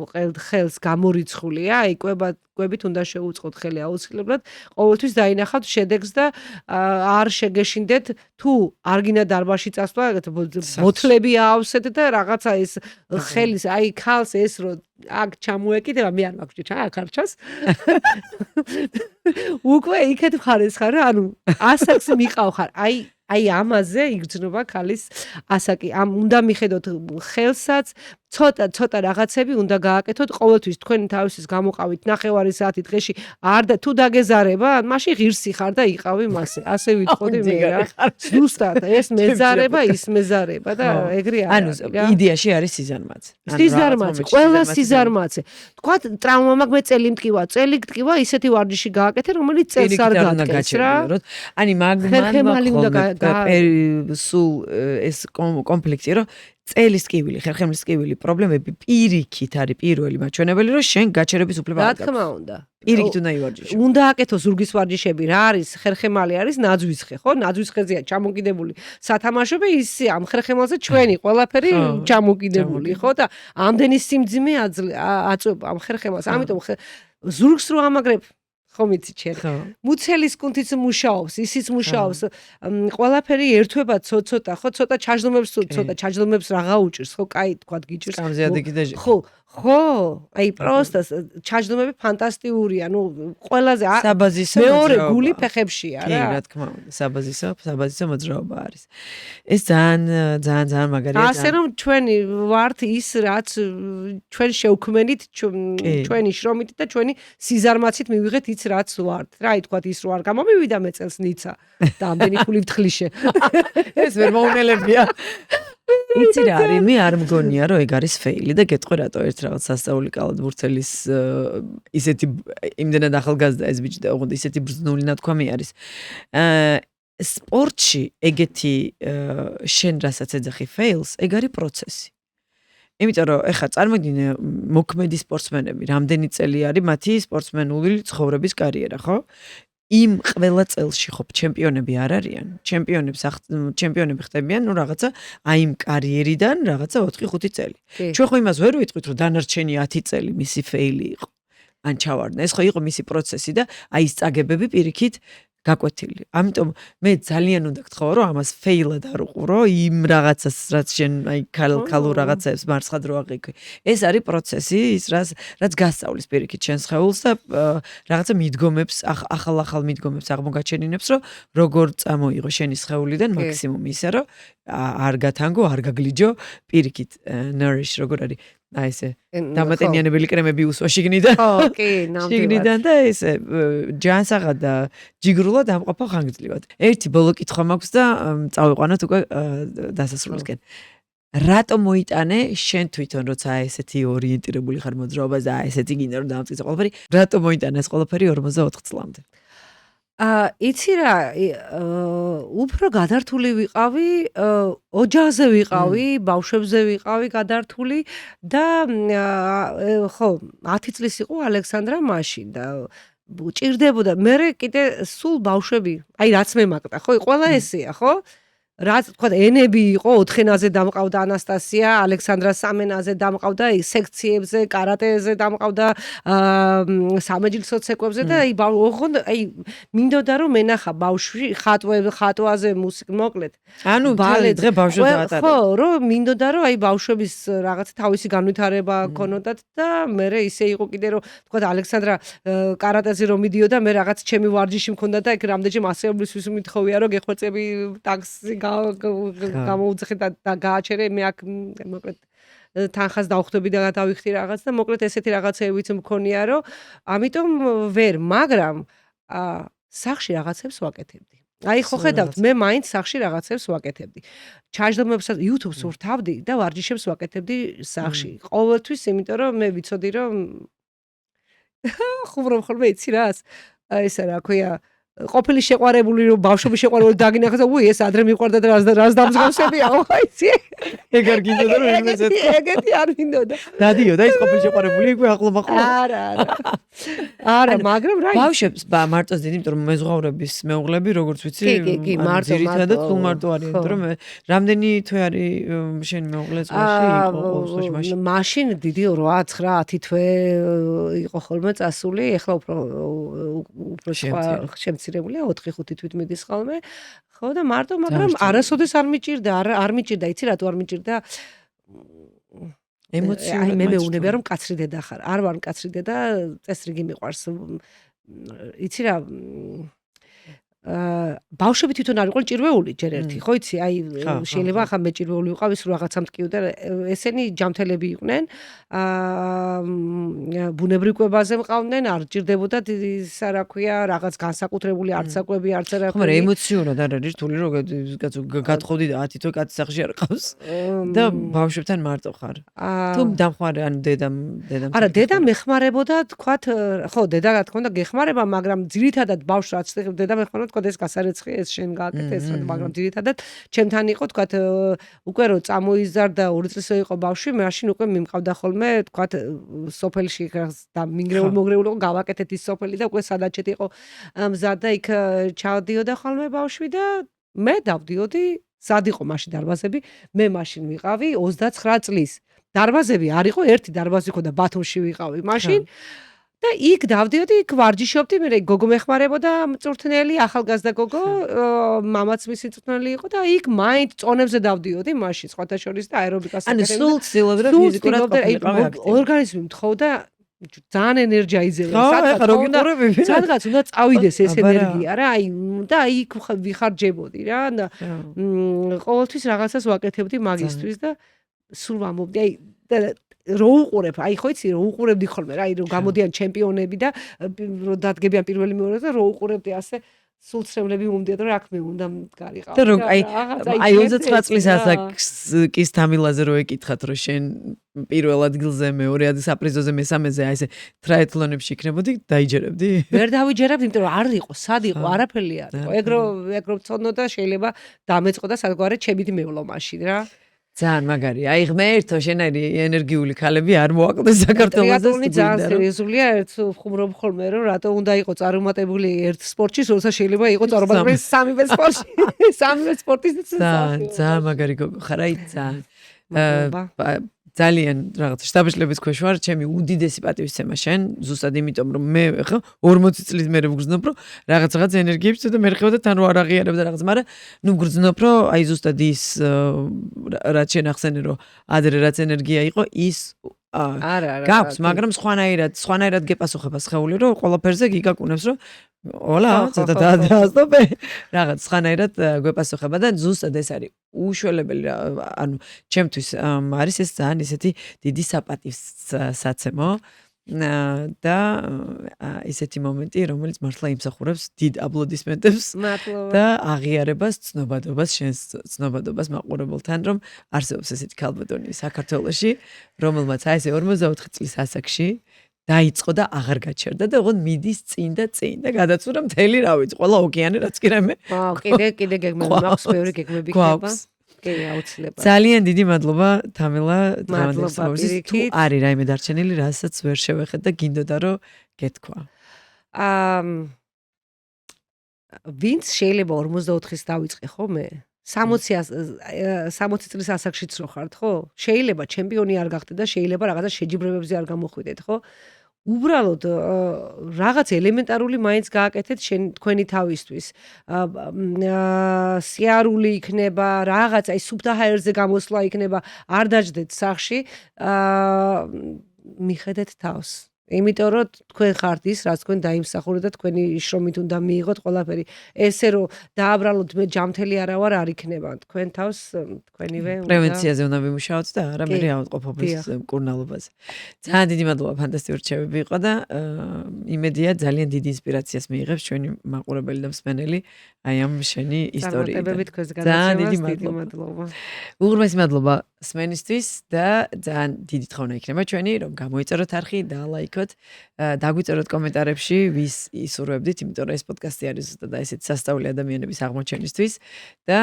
B: ხელს გამორიცხულია აი კვებით უნდა შეუწყოთ ხელი აუცილებლად ყოველთვის დაინახავთ შედეგს და არ შეგეშინდეთ თუ არ გინდა დარბაზში წასვლა მოთლები აავსეთ და რაღაცა ეს ხელის აი ქალს ეს რო აქ ჩამოეკიდება მე არ მაქვს აქ არ ჩას უკვე იქეთ ხარეს ხარ ანუ ასაკს მიყავ ხარ აი ამაზე იგრძნობა ქალის ასაკი ამ უნდა მიხედოთ ხელსაც ცოტა რაღაცები უნდა გააკეთოთ ყოველთვის თქვენი თავისის გამოყავით 9 საათი დღეში არ და თუ დაგეზარება მაშინ ღირსი ხარ და იყავი მასე ასე ვიტყოდი მე რა ზუსტად ეს მეზარება ის მეზარება და ეგრე არის
A: ანუ იდეაში არის სიზარმაცე
B: ყველა სიზარმაცე თქვა ტრავმა მაქვს მე წელი მტკივა ისეთი ვარჯიში გააკეთე რომელიც წელს არ გაკეთეს რა
A: ani მაგმან სულ ეს კონფლიქტი რომ წელის ტკივილი, ხერხემლის ტკივილი პრობლემები პირიქით არის პირველი მაჩვენებელი, რომ შენ გაჩერების უფლება არ გაქვს.
B: რა თქმა უნდა.
A: პირიქით უნდა ივარჯიშო.
B: უნდა აკეთო ზურგის ვარჯიშები, რა არის? ხერხემალი არის ნაძვისხე, ხო? ნაძვისხეზეა ჩამოკიდებული სათამაშოები, ის ამ ხერხემალზე ჩვენი ყველაფერი ჩამოკიდებული, ხო? და ამდენი სიმძიმე აწვება ამ ხერხემალს. ამიტომ ზურგს რო ამაგრებ ხომ იცი ჩემ მუცელის კუნთიც მუშაობს ისიც მუშაობს ყველაფერი ერთვება ცოტა ხო ცოტა ჩაჯდომებს რა გაუჭირს ხო კაი თქვა გიჭირს ხო აი პროსტა ჩაჯდომები ფანტასტიურია ნუ ყველაზე მეორე გული ფეხებშია რა
A: კი რა თქმა უნდა საბაზისო მოძრაობა არის ეს ძალიან მაგარია
B: ასე რომ ჩვენი ვართ ის რაც ჩვენ შევქმენით ჩვენი შრომით და ჩვენი სიზარმაცით მივიღეთ ის რაც ვართ რა ითქვა ის რო არ გამომივიდა მე წელს ნიცა და ამდენი ფული ვთხლიში
A: ეს ვერ მოუნელებია იცი რა არის მე არ მგონია რომ ეგ არის ფეილი და გეტყვი რატო ერთ რაღაც სასწაული კალათბურთელის ისეთი იმდენად ახალგაზრდა ეს ბიჭი და ოღონდ ისეთი ბრძნული ნათქვამი არის სპორტში ეგეთი შენ რასაც ეძახი ფეილს ეგ არის პროცესი იმიტომ რომ ეხლა წარმოგიდგინე მოქმედი სპორტსმენები რამდენი წელი არის მათი სპორტსმენული ცხოვრების კარიერა ხო იმ ყველა წელში ხო ჩემპიონები არ არიან ჩემპიონები ხდებიან ნუ რაღაცა აი იმ კარიერიდან რაღაცა 4-5 წელი ჩვენ ხო იმას ვერ ვიტყვით რომ დანარჩენი 10 წელი მისი ფეილი იყო ან ჩავარდნა ეს ხო იყო მისი პროცესი და აი ის წაგებები პირიქით გაკვეთილი. ამიტომ მე ძალიან უნდა გთხოვო რომ ამას ფეილად არ უყურო იმ რაღაცას რაც შენ აი ქალურ რაღაცებს მარცხად რო აღიქვი. ეს არის პროცესი, ის რაც გასწავლის პირიქით შენს ხეულს და რაღაცა მიდგომებს, ახალ მიდგომებს აღმოგაჩენინებს, რომ როგორ წამოიღო შენის ხეულიდან მაქსიმუმ ისე რომ არ გათანგო, არ გაგლიჯო პირიქით nourish როგორ არის აი ესე დამატენიანებელი კრემები უსვა შიგნიდან.
B: ხო, კი, ნამდვილად.
A: შიგნიდან და ესე ჯანსაღად და ჯიგრულად ამყოფა ხანგრძლივად. ერთი ბოლო კითხვა მაქვს და წავიყვანოთ უკვე დასასრულისკენ. რატომ მოიტანე შენ თვითონ როცა ესეთი ორიენტირებული ხარ მოძრაობას და ესეთი გინდა რომ დამტკიცო ყველაფერი, რატომ მოიტანე ეს ყველაფერი 44 წლამდე?
B: იცი რა, უფრო გადართული ვიყავი, ოჯახზე ვიყავი, ბავშვებზე ვიყავი გადართული და ხო, 10 წლის იყო ალექსანდრა მაშინ და ჭირდებოდა მე კიდე სულ ბავშვები, აი რაც მე მაგდა, ხო, ყველა ესეა, ხო? რაც თქვა ენები იყო 4 ენაზე დამყავდა ანასტასია, ალექსანდრას 3 ენაზე დამყავდა, სექციებზე, კარატეზე დამყავდა, სამეჯლისო ცეკვებზე და ოღონდ აი მინდოდა რომ მენახა ბავშვი ხატვაზე მოკლედ.
A: ანუ დღე ბავშვებს დაატარებ.
B: ხო, რომ მინდოდა რომ აი ბავშვების რაღაც თავისი განვითარება ქონოდათ და მე ისე იყო კიდე რომ თქვა ალექსანდრა კარატეზე რომ მიდიოდა მე რაღაც ჩემი ვარჯიში მქონდა და ეგ რამდენჯერ მასეულისთვის მithოვია რომ გეხვეწები ტაქსი გამოუძახე და გააჩერე მე აქ მოკლედ თანხას დავხვდები და დავიხდი რაღაც და მოკლედ ესეთი რაღაცეებიც მქონია რომ ამიტომ ვერ მაგრამ სახში რაღაცებს ვაკეთებდი აი ხო ხედავთ მე მაინც სახში რაღაცებს ვაკეთებდი ჩაჯდომებსაც YouTube-ს ვთავდი და ვარჯიშებს ვაკეთებდი სახში ყოველთვის იმიტომ რომ მე ვიცოდი რომ ხუმრობ ხოლმე იცი რას ესა რა ქვია ყოფილი შეყვარებული რომ ბავშვები შეყვარებული დაგინახეს და უი ეს ადრე მიყვარდა და რას დამსგავსებია ხაიცი
A: ეგ არ გინდოდა რომ იმეც
B: ეგეთი არ მინდოდა
A: დადიოდა ის ყოფილი შეყვარებული იქვე ახლო
B: არა მაგრამ რა
A: ბავშვებს მარტოს დიდი იმიტომ რომ მეზღვაურების მეუღლები როგორც ვიცი ძირითადად თულმარტო არიან იმიტომ რომ რამდენი თვე არის შენი მეუღლე წვეში იყო ყოველთვის მაშინ
B: მაშინ დიდი 8-9-10 თვე იყო ხოლმე წასული ეხლა უფრო შემცირებულია 4-5 თვით მიდის ხოლმე ხო და მარტო მაგრამ არასოდეს არ მიჭირდა იცი რატო არ მიჭირდა ემოციური მე მეუნებია რომ კაცრი დედა ხარ არ ვარ კაცრი დედა წესრიგი მიყვარს იცი რა ბავშვები თვითონ არ იყვნენ ჭირვეული ჯერ ერთი, ხო იცი? აი შეიძლება ახლა მე ჭირვეული ვიყავი, სულ რაღაცა მткиო და ესენი ჯამთელები იყვნენ. ბუნებრივ კვებაზე მყავდნენ, არ ჭირდებოდა ისა რა ქვია, რაღაც განსაკუთრებული არცაკვები, არც რა
A: ხო, მაგრამ ემოციურად არ არის რთული, რომ გათხოვდი და 10 თვე კაცი სახში არ ყავს და ბავშვებთან მარტო ხარ. თუ დამხმარე, ანუ დედამ
B: არა, დედამ ეხმარებოდა, თქვათ, ხო, დედა რა თქმა უნდა გეხმარება, მაგრამ ძირითადად ბავშვს რაც დედამ ეხმარება, თქვათ ეს გასარეცხი, ეს შენ გააკეთე ეს, მაგრამ ძირითადად ჩემთან იყო, თქვათ, უკვე რო წამოიზარდა 2 წლისო იყო ბავშვი, მაშინ უკვე მიმყავდა ხოლმე, თქვათ, სოფელში და მინგრეული მოგრეული იყო, გავაკეთეთ ის სოფელი და უკვე სადაჭეთ იყო მზად და იქ ჩავდიოდა ხოლმე ბავშვი და მე დავდიოდი, სად იყო მაშინ დარბაზები, მე მაშინ ვიყავი 29 წლის. დარბაზები არ იყო, ერთი დარბაზი იყო და ბათუმში ვიყავი მაშინ. და იქ დავდიოდი, იქ ვარჯიშობდი, მე გოგო მეხმარებოდა მწვრთნელი, ახალგაზრდა გოგო, მამაც მისი მწვრთნელი იყო და იქ მაინც წონებზე დავდიოდი მაშინ, სხვათა შორის და აერობიკას
A: აკეთებდი. ანუ სულ ცდილობდა ფიზიკურად ყოფილიყავი აქტივი.
B: ორგანიზმი მთხოვდა ძალიან ენერგია იძლევა. სადღაც უნდა წავიდეს ეს ენერგია რა, აი და იქ ვიხარჯებოდი რა და ყოველთვის რაღაცას ვაკეთებდი მაგისტრის და სულ ვამბობდი, აი და რო უყურებ, აი ხო იცი, რო უყურებდი ხოლმე რა, აი რო გამოდიან ჩემპიონები და რო დადგებიან პირველი მეორე და რო უყურებდი ასე სულცრემლები მომდია და რა აქმე უნდა გარიყავ.
A: და რომ აი 29 წლის ასაკის თამილაზე რო ეკითხათ, რომ შენ პირველ ადგილზე, მეორე საპრიზოზე, მესამეზე აი ესე ტრაეთლონებში იქნებოდი, დაიჯერებდი?
B: ვერ დავიჯერებდი, იმიტომ რომ არ იყო, სად იყო, არაფერი არ იყო. ეგრო ვწონო და შეიძლება დამეწყო და სადგვარად ჩემით მევლო მაშინ რა.
A: ძალიან მაგარი. აი ღმერთო, შენაირი ენერგიული ქალები არ მოაკლდეს საქართველოზე.
B: ძალიან სერიოზულია, ერთ ხუმრობ ხოლმე, რომ რატო უნდა იყო წარუმატებული ერთ სპორტში, როცა შეიძლება იყო წარუმატებელი სამივე სპორტში. სამივე სპორტის
A: ძალიან მაგარი გოგო ხარ, აი ძალიან. ძალიან რაღაც შტაბ-შლების ქვეშ ვარ, ჩემი უდიდესი პატივისცემა შენ, ზუსტად იმიტომ რომ მე ხო 40 წლის მერე ვგრძნობ, რომ რაღაც ენერგიებს და მე ხევდა თან რო არ აღიარებ და რაღაც, მაგრამ ნუ ვგრძნობ, რომ აი ზუსტად ის რაც შენ ახსენე, რომ ადრე რაც ენერგია იყო, ის
B: არა
A: გაქვს, მაგრამ სხვანაირად გეპასუხება სხეული, რომ ყველაფერზე გიგაკუნებს, რომ ოლა, ცოტა დაასტოპე. რაღაც სხვანაირად გვეპასუხება და ზუსტად ეს არის უშველებელი, ანუ ჩემთვის არის ეს ძალიან ისეთი დიდი საპატივსაცემო და ისეთი მომენტი, რომელიც მართლა იმსახურებს დიდ აპლოდისმენტებს და აღიარებას, ცნობადობას, შენს ცნობადობას მაყურებელთან, რომ არსებობს ესეთი ქალბატონი საქართველოში, რომელმაც აი ესე 44 წლის ასაკში დაიწყო და აღარ გაჩერდა და ოღონდ მიდის წინ და გადაცურა მთელი რა ვიცი, ყველა ოკეანე რაც კი რამე.
B: კიდე გეგმები მაქვს, ბევრი გეგმები იქნება. კი, აუცილებლად.
A: ძალიან დიდი მადლობა თამილა დღევანდელს. თუ არის რაიმე დარჩენილი, რასაც ვერ შევეხეთ და გინდოდა რომ გეთქვა.
B: ვინც შეიძლება 44-ის დავიწყე ხო მე? 60 წლის ასაკშიც რო ხართ, ხო? შეიძლება ჩემპიონი არ გახდეთ და შეიძლება რაღაცა შეჯიბრებებზე არ გამოხვიდეთ, ხო? უბრალოდ რაღაც ელემენტარული მაინც გააკეთეთ თქვენი თავისთვის. სიარული იქნება, რაღაც აი სუფთა ჰაერზე გამოსვლა იქნება, არ დაждდეთ სახში, მიხედეთ თავს. იმიტომ რომ თქვენ ხართ ის, რაც თქვენ დაიმსახურეთ და თქვენი შრომით უნდა მიიღოთ ყველაფერი. ესე რომ დააბრალოთ მე ჯამთელი არა ვარ, არ იქნება. თქვენ თავს თქვენივე უნდა
A: პრევენციაზე უნდა ვიმუშაოთ და არა მე ავადმყოფობის მკურნალობაზე. ძალიან დიდი მადლობა, ფანტასტიკური რჩევები იყო და იმედია ძალიან დიდი ინსპირაციას მიიღებს ჩვენი მაყურებელი და მსმენელი აი ამ შენი ისტორიიდან.
B: წარმატებებით თქვენს განაცხადებას დიდი მადლობა.
A: უღრმესი მადლობა სმენისთვის და ძალიან დიდი თხოვნა იქნება ჩვენი, რომ გამოიწეროთ არხი და ლაიქოთ, დაგვიწეროთ კომენტარებში, ვის ისურვებდით, იმიტომ რომ ეს პოდკასტი არის ზუსტად ესეთი სასწაული ადამიანების აღმოჩენისთვის და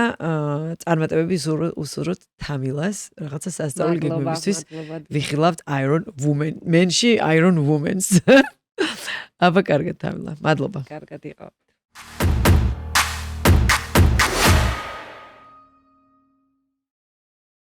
A: წარმატებები უსურვოთ თამილას, რაღაცა სასწაული გეგმებისთვის. ვიხილავთ Iron Woman, Men-ში Iron Women-ს. აბა კარგად თამილა, მადლობა.
B: კარგად იყო.